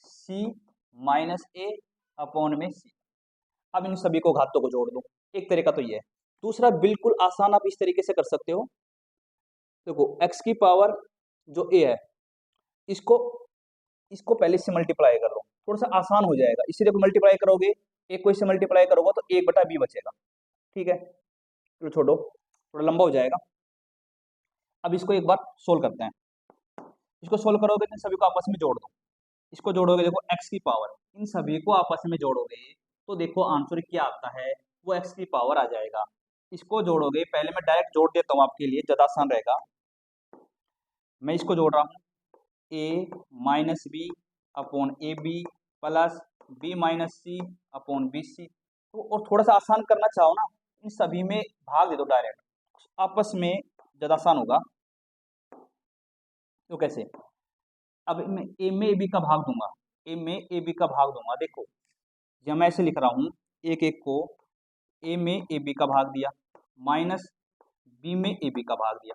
सी माइनस ए अपॉन में सी। अब इन सभी को घातों को जोड़ दो, एक तरीका तो ये है। दूसरा बिल्कुल आसान आप इस तरीके से कर सकते हो। देखो एक्स की पावर जो ए है, इसको इसको पहले से मल्टीप्लाई कर लो, थोड़ा सा आसान हो जाएगा। इसी देखो मल्टीप्लाई करोगे, एक को इससे मल्टीप्लाई करोगे तो एक बटा बी बचेगा, ठीक है। चलो छोड़ो, थोड़ा लंबा हो जाएगा। अब इसको एक बार सोल्व करते हैं। इसको सोल्व करोगे तो सभी को आपस में जोड़ दो। इसको जोड़ोगे, देखो एक्स की पावर, इन सभी को आपस में जोड़ोगे तो देखो आंसर क्या आता है, वो एक्स की पावर आ जाएगा। इसको जोड़ोगे, पहले मैं डायरेक्ट जोड़ देता हूँ आपके लिए ज़्यादा आसान रहेगा। मैं इसको जोड़ रहा हूँ a minus b upon a b plus b minus c upon b c. तो और थोड़ा सा आसान करना चाहो ना, इन सभी में भाग दे दो डायरेक्ट, आपस में ज़्यादा आसान होगा। तो कैसे, अब मैं ए में ए बी का भाग दूंगा, ए में ए बी का भाग दूंगा। देखो जब मैं ऐसे लिख रहा हूँ, एक एक को ए में ए बी का भाग दिया, माइनस बी में ए बी का भाग दिया,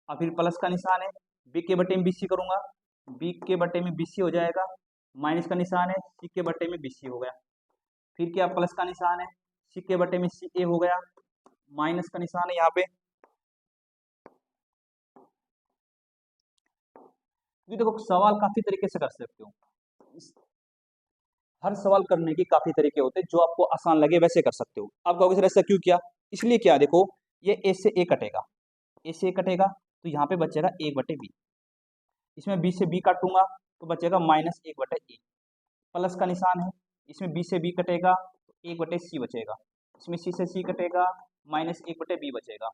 अब फिर प्लस का निशान है, बी के बटे में बी सी करूंगा, बी के बटे में बी सी हो जाएगा, माइनस का निशान है, सी के बटे में बी सी हो गया, फिर क्या प्लस का निशान है, सी के बटे में सी ए हो गया, माइनस का निशान है यहाँ पे। ये देखो सवाल काफी तरीके से कर सकते हो, हर सवाल करने के काफी तरीके होते हैं, जो आपको आसान लगे वैसे कर सकते हो। आप कहोगे सर ऐसा क्यों किया, इसलिए क्या, देखो ये ए से ए कटेगा, ए से ए कटेगा तो यहाँ पे बचेगा एक बटे बी, इसमें बी से बी काटूंगा तो बचेगा माइनस एक बटे ए, प्लस का निशान है, इसमें बी से बी कटेगा तो एक बटे सी बचेगा, इसमें सी से सी कटेगा माइनस एक बटे बी बचेगा,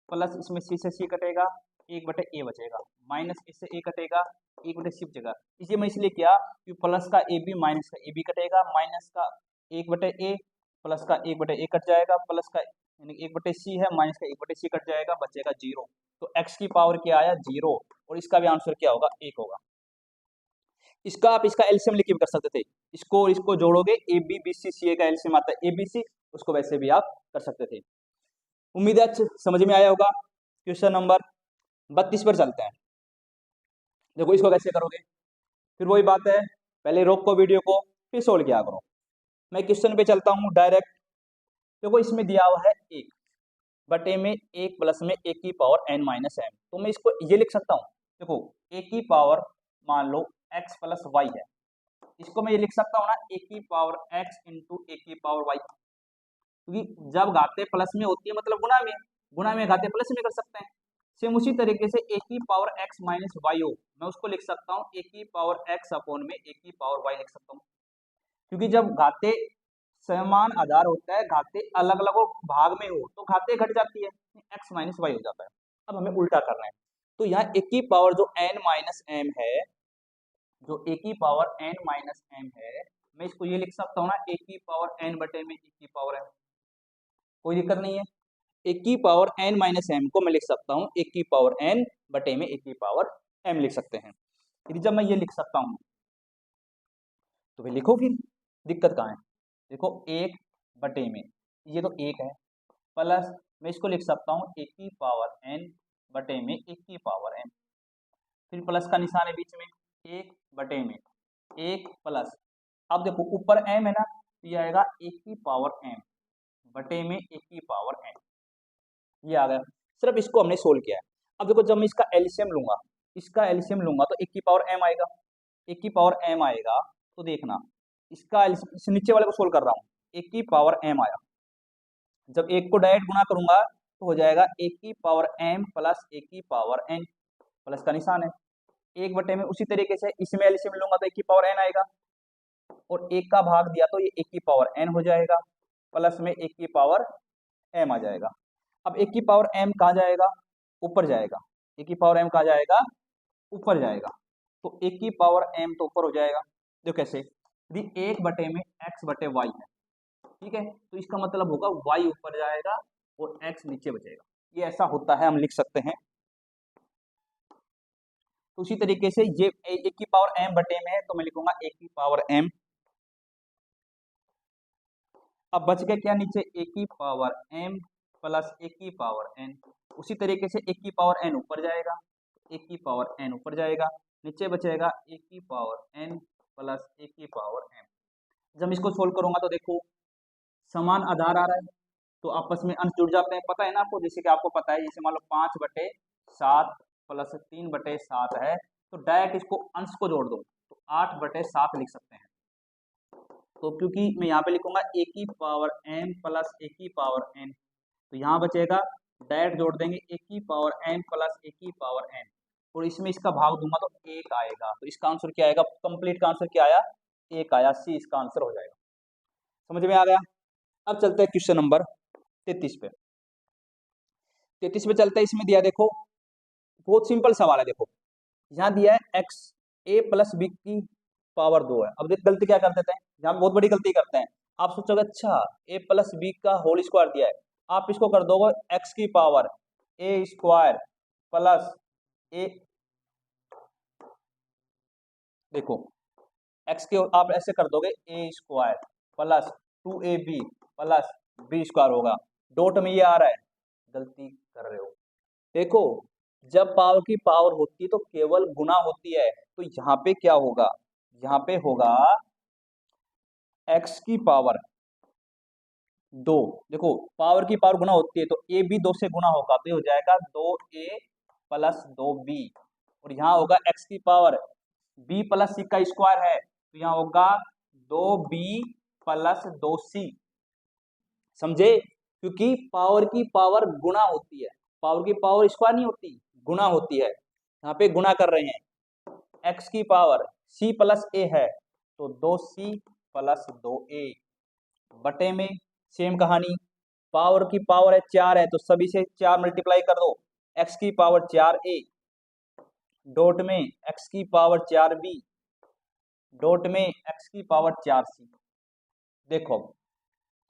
प्लस इसमें सी से सी कटेगा एक बटे ए बचेगा, माइनस इससे ए कटेगा एक बटे सी बचेगा। इसे मैं इसलिए किया कि प्लस का ए बी माइनस का ए बी कटेगा, माइनस का एक बटे ए प्लस का एक बटे ए कट जाएगा, प्लस का यानी एक बटे सी है माइनस का एक बटे सी कट जाएगा, बचेगा जीरो। तो एक्स की पावर क्या आया, जीरो, और इसका भी आंसर क्या होगा, एक होगा। इसका आप इसका एलसीएम लेके भी कर सकते थे, इसको जोड़ोगे ए बी बी सी सी ए का एलसीएम आता है ए बी सी, उसको वैसे भी आप कर सकते थे। उम्मीद है अच्छे समझ में आया होगा। क्वेश्चन नंबर 32 पर चलते हैं। देखो इसको कैसे करोगे, फिर वही बात है, पहले रोको वीडियो को फिर सोल्व किया करो। मैं क्वेश्चन पे चलता हूँ डायरेक्ट। देखो इसमें दिया हुआ है एक बटे में एक प्लस में ए की पावर एन माइनस एम, तो मैं इसको ये लिख सकता हूँ, देखो ए की पावर मान लो एक्स प्लस वाई है, इसको मैं ये लिख सकता हूँ ना ए की पावर एक्स इंटू ए की पावर वाई, क्योंकि जब घाते प्लस में होती है मतलब गुणा में घाते प्लस में कर सकते हैं। सेम उसी तरीके से ए की पावर एक्स माइनस वाई हो, मैं उसको लिख सकता हूँ ए की पावर एक्स अपॉन में ए की पावर वाई लिख सकता हूँ, क्योंकि जब घाते समान आधार होता है, घाते अलग अलग हो भाग में हो तो घाते घट जाती है, एक्स माइनस वाई हो जाता है। अब हमें उल्टा करना है, तो यहाँ ए की पावर जो एन माइनस एम है, जो ए की पावर एन माइनस एम है, मैं इसको ये लिख सकता हूँ ना ए की पावर एन बटे में ए की पावर एम, कोई दिक्कत नहीं है। ए की पावर एन माइनस एम को मैं लिख सकता हूँ ए की पावर एन बटे में ए की पावर एम लिख सकते हैं। यदि जब मैं ये लिख सकता हूँ तो फिर लिखो, फिर दिक्कत कहाँ है, देखो एक बटे में ये तो एक है, प्लस मैं इसको लिख सकता हूँ ए की पावर एन बटे में ए की पावर एम, फिर प्लस का निशान है बीच में, एक बटे में एक प्लस, अब देखो ऊपर एम है ना, तो ये आएगा ए की पावर एम बटे में ए की पावर एन, ये आ गया। सिर्फ इसको हमने सोल्व किया है। अब देखो जब मैं इसका एलसीएम लूंगा, तो एक की पावर एम आएगा, एक की पावर एम आएगा, तो देखना इसका इस नीचे वाले को सोल्व कर रहा हूँ, एक की पावर एम आया, जब एक को डायरेक्ट गुणा करूंगा तो हो जाएगा एक की पावर एम प्लस एक की पावर एन, प्लस का निशान है, एक बटे में उसी तरीके से इसमें एलसीएम लूंगा तो एक की पावर एन आएगा, और एक का भाग दिया तो ये एक की पावर एन हो जाएगा, प्लस में एक की पावर एम आ जाएगा। अब एक की पावर एम कहाँ जाएगा, ऊपर जाएगा, एक की पावर एम कहाँ जाएगा, ऊपर जाएगा, तो एक की पावर एम तो ऊपर हो जाएगा। जो कैसे, यदि एक बटे में एक्स बटे वाई है, ठीक है, तो इसका मतलब होगा वाई ऊपर जाएगा और एक्स नीचे बचेगा, ये ऐसा होता है, हम लिख सकते हैं। तो उसी तरीके से ये एक की पावर एम बटे में है तो मैं लिखूंगा एक की पावर एम, अब बच गया क्या नीचे, ए की पावर एम प्लस ए की पावर एन, उसी तरीके से ए की पावर एन ऊपर जाएगा, ए की पावर एन ऊपर जाएगा, नीचे बचेगा ए की पावर एन प्लस ए की पावर एम। जब मैं इसको सोल्व करूंगा तो देखो समान आधार आ रहा है तो आपस में अंश जुड़ जाते हैं, पता है ना आपको, जैसे कि आपको पता है, जैसे मान लो 5/7 प्लस 3/7 है, तो डायरेक्ट इसको अंश को जोड़ दो तो 8/7 लिख सकते हैं। तो क्योंकि मैं यहाँ पे लिखूंगा ए की पावर एम प्लस ए की पावर एन, तो यहाँ बचेगा, डायरेक्ट जोड़ देंगे ए की पावर एन प्लस ए की पावर एन, और इसमें इसका भाग दूंगा तो एक आएगा, तो इसका आंसर क्या आएगा, कंप्लीट का आंसर क्या आया, एक आया, सी इसका आंसर हो जाएगा। समझ में आ गया। अब चलते हैं क्वेश्चन नंबर 33 पे। 33 पे चलते हैं, इसमें दिया देखो बहुत सिंपल सवाल है, देखो यहाँ दिया है एक्स ए प्लस बी की पावर 2 है। अब देख गलती क्या कर देते हैं, यहाँ बहुत बड़ी गलती करते हैं। आप सोचोगे अच्छा ए प्लस बी का होल स्क्वायर दिया है, आप इसको कर दोगे एक्स की power a square plus a, देखो एक्स के आप ऐसे कर दोगे a square plus 2ab plus b square होगा, डॉट में ये आ रहा है, गलती कर रहे हो। देखो जब पावर की पावर होती है तो केवल गुना होती है, तो यहाँ पे क्या होगा, यहाँ पे होगा एक्स की पावर 2। देखो पावर की पावर गुना होती है तो ए बी 2 से गुना होगा, तो ये हो जाएगा 2a प्लस 2b, और यहाँ होगा एक्स की पावर b प्लस सी का स्क्वायर है, तो यहाँ होगा 2b प्लस 2c। समझे, क्योंकि पावर की पावर गुना होती है, पावर की पावर स्क्वायर नहीं होती, गुना होती है। यहाँ पे गुना कर रहे हैं, एक्स की पावर c प्लस ए है तो 2c प्लस 2a बटे में सेम कहानी, पावर की पावर है 4 है तो सभी से 4 मल्टीप्लाई कर दो, एक्स की पावर 4a डॉट में एक्स की पावर 4b डॉट में एक्स की पावर 4c। देखो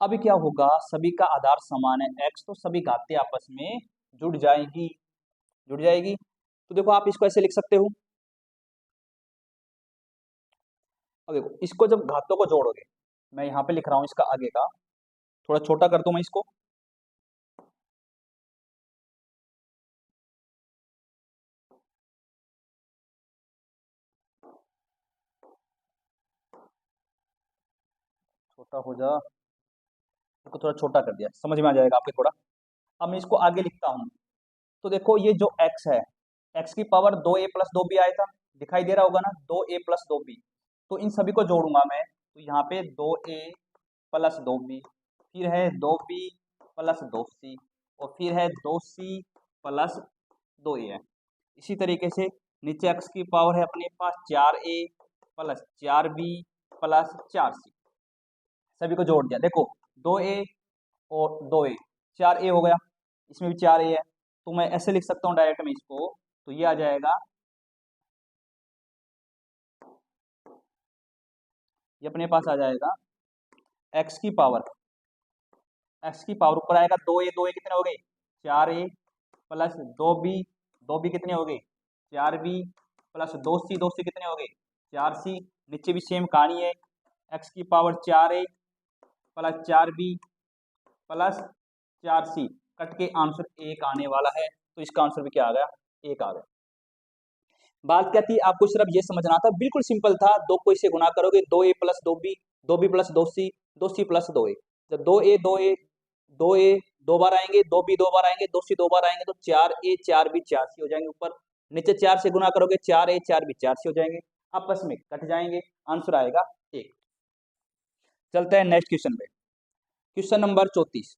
अभी क्या होगा, सभी का आधार समान है x, तो सभी घातें आपस में जुड़ जाएगी, जुड़ जाएगी। तो देखो आप इसको ऐसे लिख सकते हो, अब देखो इसको जब घातों को जोड़ोगे, मैं यहाँ पे लिख रहा हूँ इसका आगे का, थोड़ा छोटा कर दूं मैं इसको, छोटा हो जा, इसको थोड़ा छोटा कर दिया, समझ में आ जाएगा आपके थोड़ा। अब मैं इसको आगे लिखता हूँ, तो देखो ये जो x है, x की पावर 2a प्लस 2b आया था, दिखाई दे रहा होगा ना, 2a प्लस 2b, तो इन सभी को जोड़ूंगा मैं, तो यहाँ पे 2a प्लस 2b, फिर है 2b प्लस 2c, और फिर है 2c प्लस 2a है। इसी तरीके से नीचे x की पावर है अपने पास 4a plus 4b plus 4c, सभी को जोड़ दिया, देखो 2a और 2a 4a हो गया, इसमें भी 4a है, तो मैं ऐसे लिख सकता हूँ डायरेक्ट में इसको, तो ये आ जाएगा, ये अपने पास आ जाएगा x की पावर, x की पावर ऊपर आएगा 2a कितने हो गए 4a प्लस 2b कितने हो गए 4b प्लस 2c कितने हो गए 4c, नीचे भी सेम कहानी है, x की power 4a plus 4b plus 4c, cut के आंसर 1 आने वाला है, तो इसका आंसर भी क्या आ गया 1 आ गया। बात क्या थी, आपको सिर्फ ये समझना था, बिल्कुल सिंपल था, दो को इससे गुना करोगे 2a plus 2b, 2b plus 2c, 2c plus 2a, जब 2a 2 बार आएंगे, 2b 2 बार आएंगे, 2c 2 बार आएंगे, तो 4a 4b 4c हो जाएंगे, ऊपर नीचे 4 से गुना करोगे 4a 4b 4c हो जाएंगे, आपस में कट जाएंगे, आंसर आएगा 1। चलते हैं नेक्स्ट क्वेश्चन पे, क्वेश्चन नंबर 34।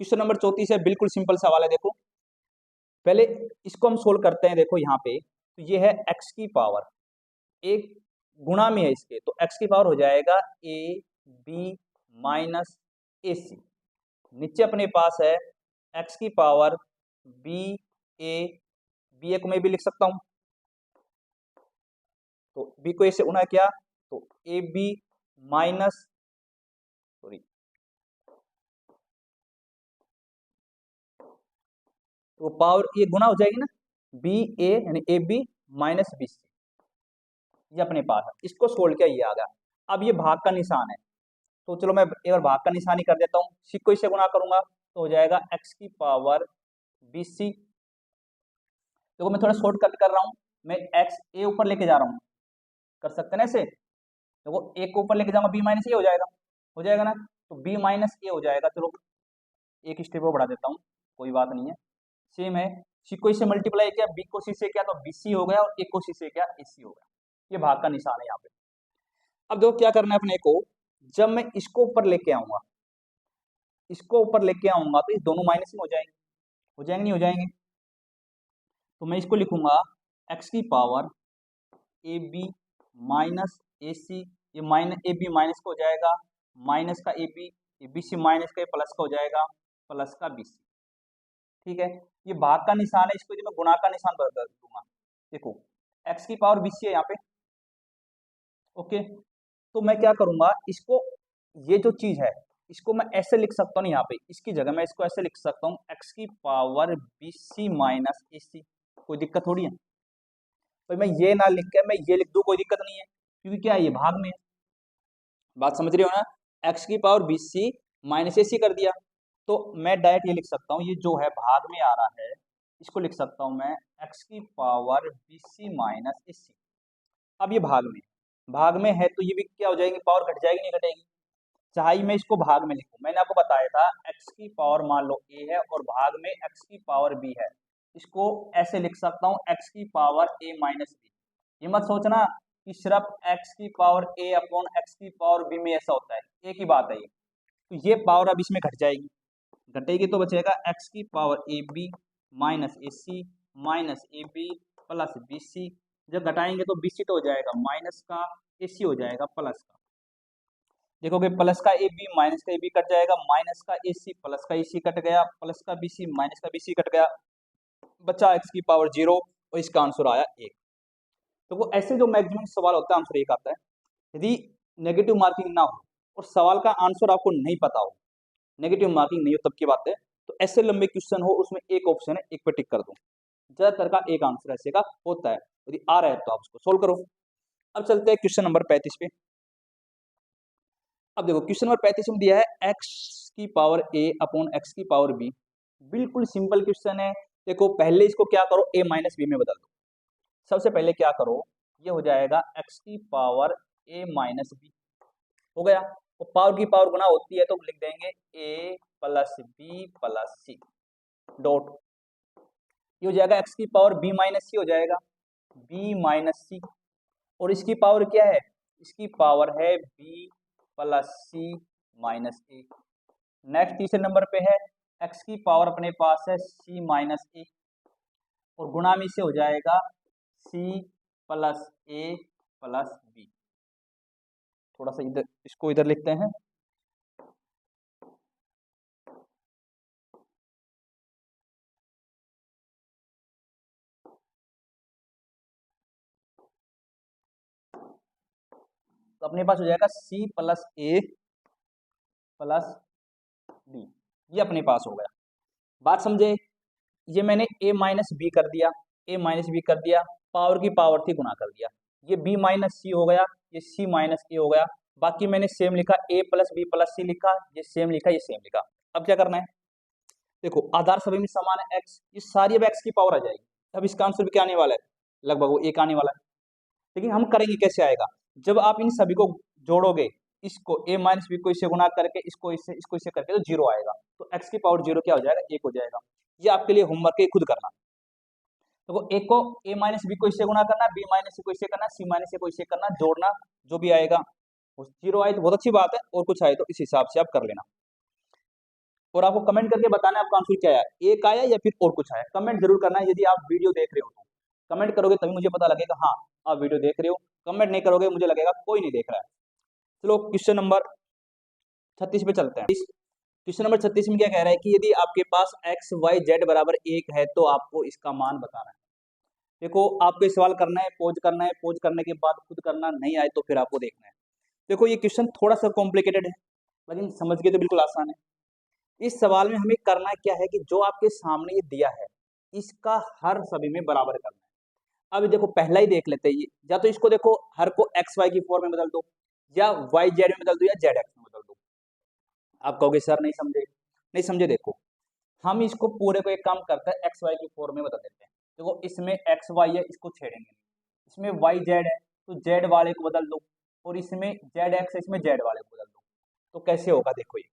क्वेश्चन नंबर 34 है, बिल्कुल सिंपल सवाल है, देखो पहले इसको हम सोल्व करते हैं। देखो यहाँ पे तो ये है x की पावर, एक गुणा में है इसके, तो x की पावर हो जाएगा a b माइनस ए सी, नीचे अपने पास है x की power b a, b a को मैं भी लिख सकता हूं, तो b को ऐसे गुना किया तो ए बी माइनस, सॉरी तो पावर ये गुना हो जाएगी ना, बी ए यानी a b minus b c, ये अपने पास है, इसको सोल्व किया ये आ गया। अब ये भाग का निशान है, तो चलो मैं एक बार भाग का निशान ही कर देता हूँ, सी को इससे गुना करूंगा तो हो जाएगा x की पावर बी सी। देखो मैं थोड़ा शॉर्टकट कर रहा हूँ, मैं x ए ऊपर लेके जा रहा हूँ, कर सकते हैं ना ऐसे, देखो ए को ऊपर लेके जाऊंगा बी माइनस ए हो जाएगा ना, तो बी माइनस ए हो जाएगा, चलो एक स्टेप और बढ़ा देता हूँ, कोई बात नहीं है, सेम है, सी को इससे मल्टीप्लाई किया, बी को सी से किया तो बी सी हो गया, और ए को सी से किया ए सी हो गया, ये भाग का निशान है यहाँ पे। अब देखो क्या करना है अपने को, जब मैं इसको ऊपर लेके आऊंगा, इसको ऊपर लेके आऊंगा तो ये दोनों माइनस में हो जाएंगे नहीं हो जाएंगे, तो मैं इसको लिखूंगा x की पावर ए बी माइनस ए सी, ये माइनस ए बी माइनस का हो जाएगा, माइनस का ए बी, ये बी सी माइनस का प्लस का हो जाएगा, प्लस का बी सी, ठीक है। ये भाग का निशान है, इसको जो मैं गुणा का निशान बदल दूंगा, देखो एक्स की पावर 20 है यहाँ पे। ओके, तो मैं क्या करूंगा, इसको, ये जो चीज है इसको मैं ऐसे लिख सकता हूँ यहाँ पे, इसकी जगह मैं इसको ऐसे लिख सकता हूँ एक्स की पावर 20c माइनस AC। कोई दिक्कत थोड़ी है भाई, मैं ये ना लिख के मैं ये लिख दूँ, कोई दिक्कत नहीं है, क्योंकि क्या है, ये भाग में है। बात समझ रहे हो ना, एक्स की पावर 20c माइनस AC कर दिया, तो मैं डायरेक्ट ये लिख सकता हूँ, ये जो है भाग में आ रहा है, इसको लिख सकता हूँ मैं एक्स की पावर 20c माइनस AC। अब ये भाग में है तो ये भी क्या हो जाएगी, पावर घट जाएगी नहीं घटेगी, चाहे मैं इसको भाग में लिखूं, मैंने आपको बताया था x की पावर मान लो a है और भाग में x की पावर b है, इसको ऐसे लिख सकता हूँ x की पावर a माइनस बी। ये मत सोचना कि सिर्फ x की पावर a अपॉन x की पावर b में ऐसा होता है, एक ही बात है ये, तो ये पावर अब इसमें घट जाएगी, घटेगी तो बचेगा x की power a b minus a b plus b c. जब घटाएंगे तो बी सी तो हो जाएगा माइनस का, ए सी हो जाएगा प्लस का। देखोगे प्लस का ए बी माइनस का ए बी कट जाएगा, माइनस का ए सी प्लस का ए सी कट गया, प्लस का बी सी माइनस का बी सी कट गया, बचा एक्स की पावर 0 और इसका आंसर आया 1। तो वो ऐसे जो मैक्सिमम सवाल होता है आंसर 1 आता है। यदि नेगेटिव मार्किंग ना हो और सवाल का आंसर आपको नहीं पता हो, नेगेटिव मार्किंग नहीं हो तब की बात है, तो ऐसे लंबे क्वेश्चन हो उसमें एक ऑप्शन है, एक पे टिक कर दो, ज्यादातर का एक आंसर ऐसे का होता है। यदि आ रहा है तो आप उसको सोल्व करो। अब चलते हैं क्वेश्चन नंबर 35 पे। अब देखो क्वेश्चन नंबर 35 में दिया है एक्स की पावर a अपॉन एक्स की पावर b। बिल्कुल सिंपल क्वेश्चन है। देखो पहले इसको क्या करो, a माइनस बी में बदल दो। सबसे पहले क्या करो, ये हो जाएगा x की पावर a माइनस बी, हो गया। तो पावर की पावर गुना होती है तो लिख देंगे a plus b plus c dot, ये हो जाएगा x की पावर b माइनस सी हो जाएगा b माइनस सी, और इसकी पावर क्या है, इसकी पावर है b प्लस सी माइनस ए। नेक्स्ट तीसरे नंबर पे है x की पावर अपने पास है c माइनस ए, और गुणा में से हो जाएगा c plus a plus B. थोड़ा सा इधर इसको इधर लिखते हैं, तो अपने पास हो जाएगा c plus a plus B, ये अपने पास हो गया। बात समझे, ये मैंने a माइनस बी कर दिया, a माइनस बी कर दिया, पावर की पावर थी गुना कर दिया, ये b माइनस सी हो गया, ये c माइनस ए हो गया। बाकी मैंने सेम लिखा, a प्लस बी प्लस सी लिखा, ये सेम लिखा, ये सेम लिखा। अब क्या करना है, देखो आधार सभी में समान है x, ये सारी अब x की पावर आ जाएगी। अब इसका आंसर भी क्या आने वाला है, लगभग वो 1 आने वाला है। लेकिन हम करेंगे कैसे आएगा, जब आप इन सभी को जोड़ोगे, इसको a माइनस बी को इससे गुणा करके, इसको इससे करके, तो 0 आएगा, तो x की पावर 0 क्या हो जाएगा, 1 हो जाएगा। ये आपके लिए होमवर्क है, खुद करना। तो वो एक को a माइनस बी को इससे गुणा करना, b माइनस सी को इससे करना, c माइनस ए को इससे करना, जोड़ना, जो भी आएगा वो 0 आए तो बहुत अच्छी बात है, और कुछ आए तो इस हिसाब से आप कर लेना। और आपको कमेंट करके बताना आपका आंसर क्या आया, एक आया या फिर और कुछ आया, कमेंट जरूर करना है। यदि आप वीडियो देख रहे हो तो कमेंट करोगे तभी मुझे पता लगेगा हाँ आप वीडियो देख रहे हो, कमेंट नहीं करोगे मुझे लगेगा कोई नहीं देख रहा है। चलो क्वेश्चन नंबर 36 पे चलते हैं। क्वेश्चन नंबर 36 में क्या कह रहा है कि यदि आपके पास एक्स वाई जेड बराबर 1 है तो आपको इसका मान बताना है। देखो आपको सवाल करना है, पोज करना है, पोज करने के बाद खुद करना, नहीं आए तो फिर आपको देखना है। देखो ये क्वेश्चन थोड़ा सा कॉम्प्लिकेटेड है, लेकिन समझ के तो बिल्कुल आसान है। इस सवाल में हमें करना क्या है कि जो आपके सामने ये दिया है इसका हर सभी में बराबर करना है। अब देखो पहला ही देख लेते हैं, ये या तो इसको देखो हर को एक्स वाई की फॉर्म में बदल दो, या वाई जेड में बदल दो, या जेड एक्स में बदल दो। आप कहोगे सर नहीं समझे, नहीं समझे, देखो हम इसको पूरे को एक काम करते हैं, एक्स वाई की फॉर्म में बदल देते हैं। देखो इसमें एक्स वाई है, इसको छेड़ेंगे, इसमें वाई जेड है तो जेड वाले को बदल दो, और इसमें जेड एक्स है, इसमें जेड वाले को बदल दो। तो कैसे होगा, देखो ये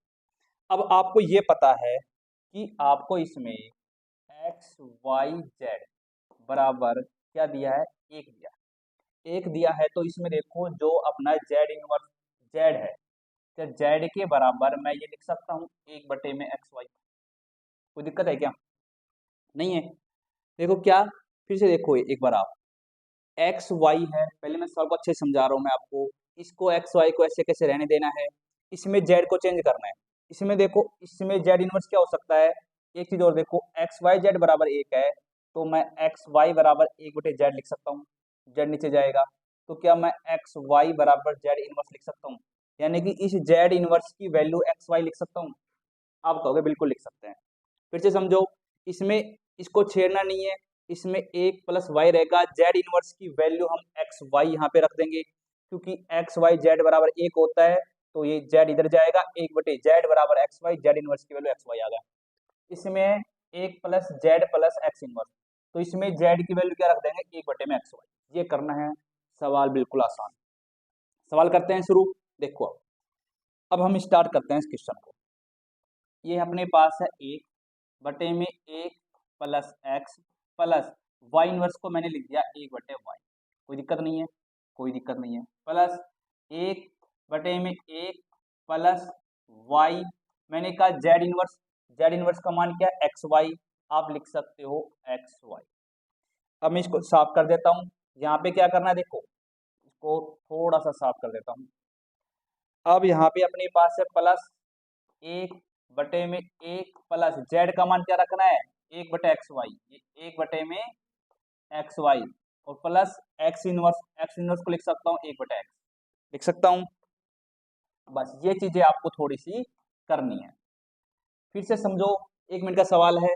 अब आपको ये पता है कि आपको इसमें एक्स वाई जेड बराबर क्या दिया है, एक दिया है, तो इसमें देखो जो अपना जेड इनवर्स जेड है, तो जेड के बराबर मैं ये लिख सकता हूँ 1 में एक्स वाई। कोई दिक्कत है क्या, नहीं है। देखो क्या, फिर से देखो एक बार आप, एक्स वाई है, पहले मैं सवाल को अच्छे से समझा रहा हूँ मैं आपको, इसको एक्स वाई को ऐसे कैसे रहने देना है, इसमें जेड को चेंज करना है। इसमें देखो इसमें जेड इनवर्स क्या हो सकता है, एक चीज और देखो, एक्स वाई जेड बराबर 1 है तो मैं एक्स वाई बराबर 1 जेड लिख सकता हूँ, जेड नीचे जाएगा, तो क्या मैं एक्स वाई बराबर जेड इनवर्स लिख सकता हूँ, यानी कि इस जेड इनवर्स की वैल्यू एक्स वाई लिख सकता हूँ? आप कहोगे बिल्कुल लिख सकते हैं। फिर से समझो, इसमें इसको छेड़ना नहीं है, इसमें एक प्लस वाई रहेगा, जेड इनवर्स की वैल्यू हम एक्स वाई यहाँ पे रख देंगे, क्योंकि एक्स वाई जेड बराबर एक होता है, तो ये जेड इधर जाएगा, एक बटे जेड बराबर एक्स वाई, जेड इनवर्स की वैल्यू एक्स वाई आ गया। इसमें एक plus Z plus x inverse, तो इसमें जेड की वैल्यू क्या रख देंगे, एक बटे में एक्स वाई। ये करना है, सवाल बिल्कुल आसान। सवाल करते हैं शुरू। देखो अब हम स्टार्ट करते हैं इस क्वेश्चन को। ये अपने पास है एक बटे में एक plus x plus y inverse को मैंने लिख दिया एक बटे वाई, कोई दिक्कत नहीं है, कोई दिक्कत नहीं है, प्लस एक बटे में एक प्लस वाई, मैंने कहा जेड इनवर्स, जेड इनवर्स का मान क्या है, एक्स वाई, आप लिख सकते हो एक्स वाई। अब मैं इसको साफ कर देता हूँ, यहाँ पे क्या करना है, देखो इसको थोड़ा सा साफ कर देता हूँ। अब यहाँ पे अपने पास है प्लस एक बटे में एक प्लस जेड का मान क्या रखना है, एक बटे एक्स वाई, एक बटे में एक्स वाई, और प्लस एक्स इनवर्स को लिख सकता हूँ एक बटे एक्स, लिख सकता हूँ। बस ये चीजें आपको थोड़ी सी करनी है। फिर से समझो, एक मिनट का सवाल है,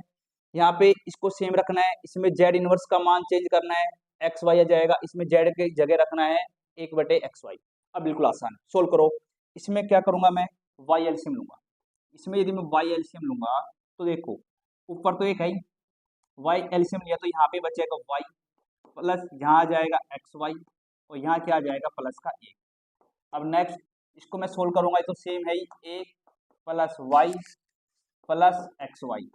यहाँ पे इसको सेम रखना है, इसमें जेड इनवर्स का मान चेंज करना है, एक्स वाई आ जाएगा, इसमें जेड की जगह रखना है एक बटे एक्स वाई। अब बिल्कुल आसान, सोल्व करो। इसमें क्या करूंगा मैं, वाई एलसीएम लूंगा। इसमें यदि मैं वाई एलसीएम लूंगा तो देखो ऊपर तो एक है, वाई एलसीएम लिया तो यहाँ पे बचेगा वाई प्लस यहाँ आ जाएगा एक्स वाई, और यहाँ क्या आ जाएगा प्लस का एक। अब नेक्स्ट इसको मैं सोल्व करूंगा, तो सेम है ही, एक plus y plus x y.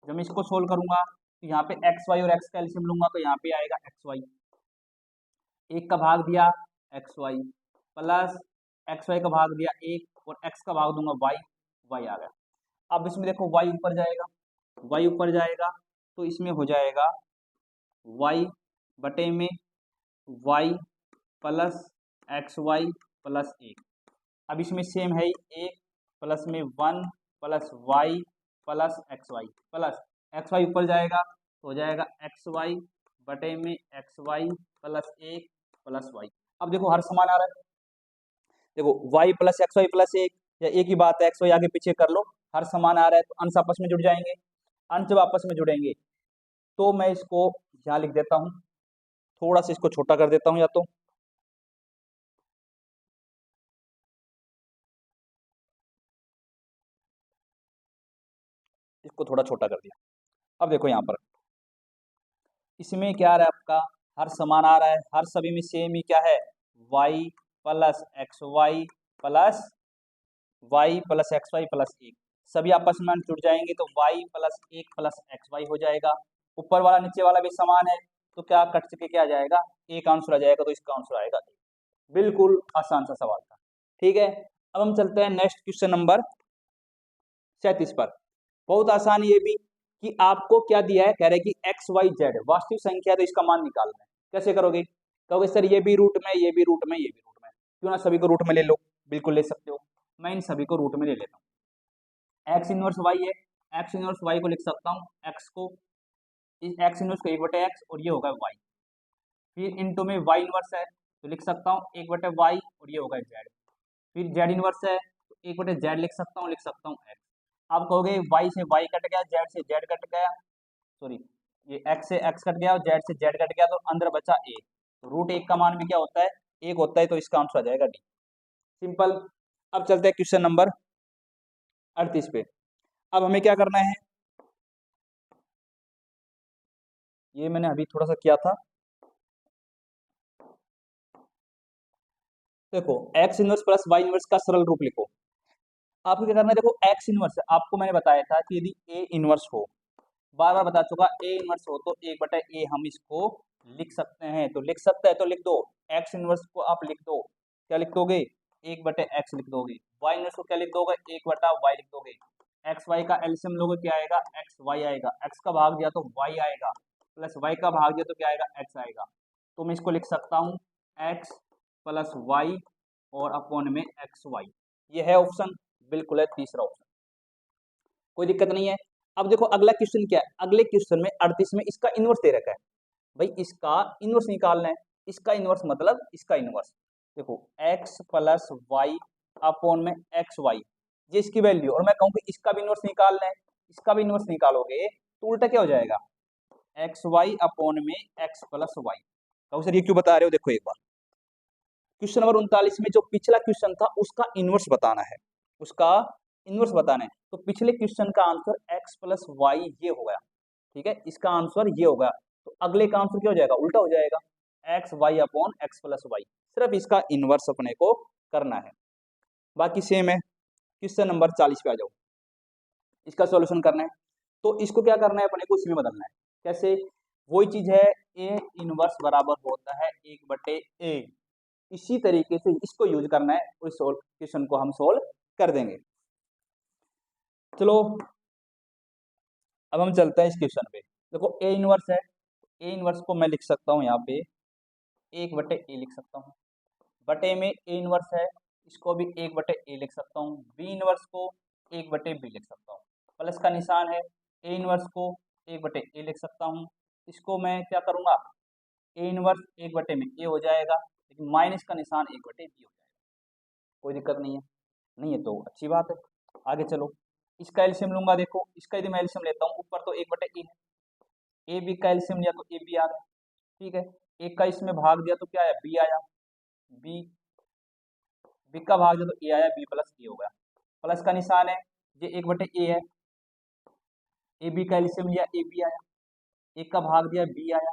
जब मैं इसको सोल्व करूंगा तो यहाँ पे एक्स वाई और एक्स का एलसीएम लूंगा, तो यहाँ पे आएगा एक्स वाई, एक का भाग दिया x y plus x y का भाग दिया एक, और एक्स का भाग दूंगा वाई, वाई आ गया। अब इसमें देखो वाई ऊपर जाएगा, वाई ऊपर जाएगा, तो इसमें हो जाएगा वाई बटे में y plus x y plus एक। अब इसमें सेम है एक प्लस में one plus y plus x y, plus x y ऊपर जाएगा तो हो जाएगा एक्स वाई बटे में एक्स वाई प्लस एक प्लस वाई। अब देखो हर समान आ रहा है, देखो y plus x y plus एक, या एक ही बात है, एक्स वाई आगे पीछे कर लो, हर समान आ रहा है, तो अंश आपस में जुड़ जाएंगे। अंश जब आपस में जुड़ेंगे तो मैं इसको यहाँ लिख देता हूँ, थोड़ा सा इसको छोटा कर देता हूँ, या तो इसको थोड़ा छोटा कर दिया। अब देखो यहाँ पर इसमें क्या आ रहा है आपका, हर समान आ रहा है, हर सभी में सेम ही क्या है, y plus x y plus x y plus एक, सभी आपस में जुड़ जाएंगे तो y प्लस एक प्लस एक्स वाई हो जाएगा। ऊपर वाला नीचे वाला भी समान है, तो क्या कट के क्या आ जाएगा, एक आंसर आ जाएगा, तो इसका आंसर आएगा एक। बिल्कुल आसान सा सवाल था, ठीक है। अब हम चलते हैं नेक्स्ट क्वेश्चन नंबर 37 पर। बहुत आसान ये भी, कि आपको क्या दिया है, कह रहे कि एक्स वाई जेड वास्तविक संख्या है, तो इसका मान निकालना है। कैसे करोगे, कहोगे सर ये भी रूट में, ये भी रूट में, ये भी रूट में, क्यों ना सभी को रूट में ले लो, बिल्कुल ले सकते हो। मैं इन सभी को रूट में ले लेता हूँ। एक्स इनवर्स वाई है, एक्स इनवर्स वाई को लिख सकता हूँ, एक्स को, इस एक्स इनवर्स को एक बटे एक्स, और ये होगा वाई, फिर इनटू में वाई इनवर्स है तो लिख सकता हूँ एक बटे वाई, और ये होगा जेड, फिर जेड इनवर्स है तो एक बटे जेड लिख सकता हूँ, लिख सकता हूँ एक्स। आप कहोगे वाई से वाई कट गया, जेड से जेड कट गया, सॉरी ये एक्स से एक्स कट गया और जेड से जेड कट गया, तो अंदर बचा एक, तो रूट एक का मान भी क्या होता है, एक होता है, तो इसका आंसर आ जाएगा डी, सिंपल। अब चलते हैं क्वेश्चन नंबर 38 पे। अब हमें क्या करना है, ये मैंने अभी थोड़ा सा किया था, देखो x inverse plus y inverse का सरल रूप लिखो। आपको क्या करना है, देखो एक्स इनवर्स है, आपको मैंने बताया था कि यदि ए इनवर्स हो, बार बार बता चुका, ए इनवर्स हो तो एक बटा ए हम इसको लिख सकते हैं, तो लिख सकते हैं तो लिख दो, एक्स इनवर्स को आप लिख दो, क्या लिख दोगे, एक बटे एक्स लिख दोगे, वाई इनवर्स को क्या लिख दोगे, एक बटा वाई लिख दोगे, एक्स वाई का एलसीएम लोगे क्या आएगा, एक्स वाई आएगा, एक्स का भाग दिया तो वाई आएगा, प्लस वाई का भाग दिया तो क्या आएगा, एक्स आएगा, तो मैं इसको लिख सकता हूँ एक्स प्लस वाई और अपॉन में एक्स वाई, ये है ऑप्शन, बिल्कुल है तीसरा ऑप्शन, कोई दिक्कत नहीं है। अब देखो अगला क्वेश्चन क्या है, अगले क्वेश्चन में 38 में इसका इनवर्स दे रखा है, भाई इसका इनवर्स निकालना है, इसका इनवर्स मतलब इसका इनवर्स। देखो x प्लस वाई अपॉन में एक्स वाई, ये इसकी वैल्यू, और मैं कहूँ कि इसका भी इनवर्स निकालना है, इसका भी इनवर्स निकालोगे तो उल्टा क्या हो जाएगा, एक्स वाई अपॉन में एक्स प्लस वाई। कहूँ सर ये क्यों बता रहे हो, देखो एक बार क्वेश्चन नंबर 39 में जो पिछला क्वेश्चन था उसका इनवर्स बताना है, उसका इनवर्स बताना है। तो पिछले क्वेश्चन का आंसर x प्लस वाई ये हो गया, ठीक है, इसका आंसर ये होगा, तो अगले का आंसर क्या हो जाएगा, उल्टा हो जाएगा, x y upon x plus y. सिर्फ इसका इनवर्स अपने को करना है, बाकी सेम है। क्वेश्चन नंबर 40 पे आ जाओ, इसका सॉल्यूशन करना है। तो इसको क्या करना है, अपने को इसमें बदलना है। कैसे, वही चीज है, ए इनवर्स बराबर होता है 1/a, इसी तरीके से इसको यूज करना है, उस क्वेश्चन को हम सोल्व कर देंगे। चलो अब हम चलते हैं इस क्वेश्चन पे। देखो ए इनवर्स है, ए इनवर्स को मैं लिख सकता हूँ यहाँ पे 1/a लिख सकता हूँ, बटे में ए इनवर्स है, इसको भी 1/a लिख सकता हूँ, बी इनवर्स को 1/b लिख सकता हूँ, प्लस का निशान है, ए इनवर्स को 1/a लिख सकता हूँ, इसको मैं क्या करूँगा, ए इनवर्स 1/में ए हो जाएगा, लेकिन माइनस का निशान 1/b हो जाएगा, कोई दिक्कत नहीं है, नहीं है तो अच्छी बात है। आगे चलो, इसका एलसीएम लूंगा, देखो इसका यदि मैं एलसीएम लेता हूँ, ऊपर तो 1/a है, ए बी का एलसीएम लिया तो ए बी आ गया, ठीक है, एक का इसमें भाग दिया तो क्या आया, बी आया, बी बी का भाग दिया तो ए आया, बी प्लस ए हो गया, प्लस का निशान है, ये 1/a है, ए बी का एलसीएम लिया ए बी आया, एक का भाग दिया बी आया,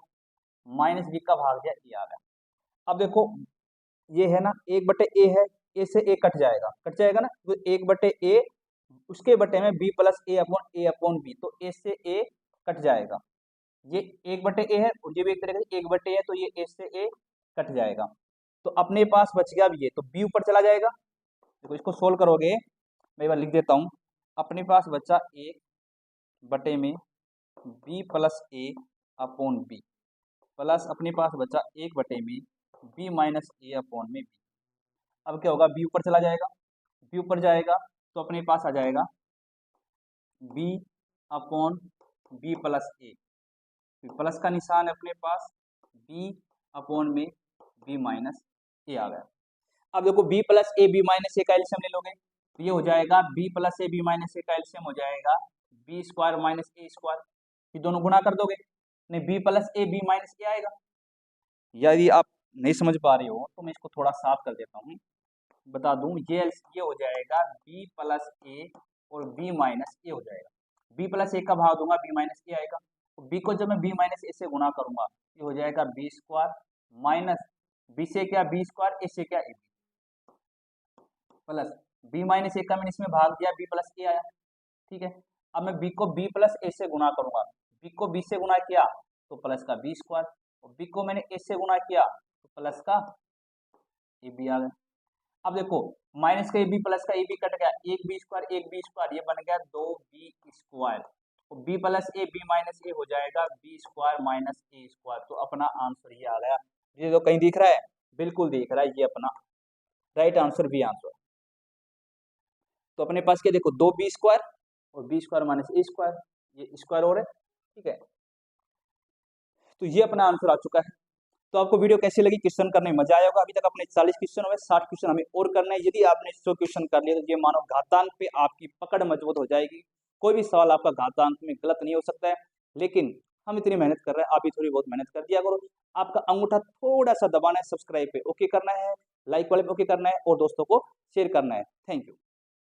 माइनस बी का भाग दिया ए आ गया। अब देखो ये है ना 1/a है, ए से ए कट जाएगा ना, तो 1/a उसके बटे में b प्लस ए अपॉन बी, तो ए से ए कट जाएगा, ये 1/a है और ये भी एक तरीके से 1/a है, तो ये ए से ए कट जाएगा, तो अपने पास बच गया अब ये, तो b ऊपर चला जाएगा। देखो इसको सोल्व करोगे, मैं एक बार लिख देता हूँ, अपने पास बचा 1/में b प्लस ए अपॉन बी, प्लस अपने पास बचा 1/में b माइनस ए अपॉन में बी। अब क्या होगा, b ऊपर चला जाएगा, b ऊपर जाएगा तो अपने पास आ जाएगा b upon b plus a, plus का निशान है अपने पास, b अपॉन में b माइनस ए आ गया। अब देखो b plus a b minus a का एलसीएम ले लोगे तो ये हो जाएगा b plus a b minus a का एलसीएम हो जाएगा b square minus a square, ये दोनों गुणा कर दोगे, नहीं b plus a b minus a आएगा। यदि आप नहीं समझ पा रहे हो तो मैं इसको थोड़ा साफ कर देता हूँ, बता दूं, ये हो जाएगा b प्लस ए और b माइनस ए हो जाएगा, b प्लस ए का भाग दूंगा b माइनस ए आएगा, तो b को जब मैं b माइनस ए से गुणा करूंगा ये हो जाएगा बी स्क्वायर माइनस b से क्या b स्क्वायर, ए से क्या ए प्लस b माइनस ए का मैंने इसमें भाग दिया b प्लस ए आया, ठीक है। अब मैं b को b प्लस ए से गुणा करूंगा, b को b से गुणा किया तो प्लस का b स्क्वायर, और b को मैंने ए से गुणा किया तो प्लस का ए बी आ गया। अब देखो माइनस का ए बी प्लस का ए बी कट गया, एक बी स्क्वायर, ये बन गया 2b स्क्वायर, और b plus a b minus a हो जाएगा b square minus a square, तो अपना आंसर ये आ गया। ये तो कहीं दिख रहा है, बिल्कुल दिख रहा है, ये अपना राइट आंसर बी आंसर। तो अपने पास क्या देखो 2b स्क्वायर और b square minus a square, ये स्क्वायर और है, ठीक है, तो ये अपना आंसर आ चुका है। तो आपको वीडियो कैसी लगी, क्वेश्चन करने में मजा आया होगा। अभी तक अपने 40 क्वेश्चन हुए, 60 क्वेश्चन हमें और करना है। यदि आपने 100 क्वेश्चन कर लिए तो ये मानो घातांक पे आपकी पकड़ मजबूत हो जाएगी, कोई भी सवाल आपका घातांक में गलत नहीं हो सकता है। लेकिन हम इतनी मेहनत कर रहे हैं, आप भी थोड़ी बहुत मेहनत कर दिया करो। आपका अंगूठा थोड़ा सा दबाना है, सब्सक्राइब पे ओके करना है, लाइक वाले पे ओके करना है और दोस्तों को शेयर करना है। Thank you.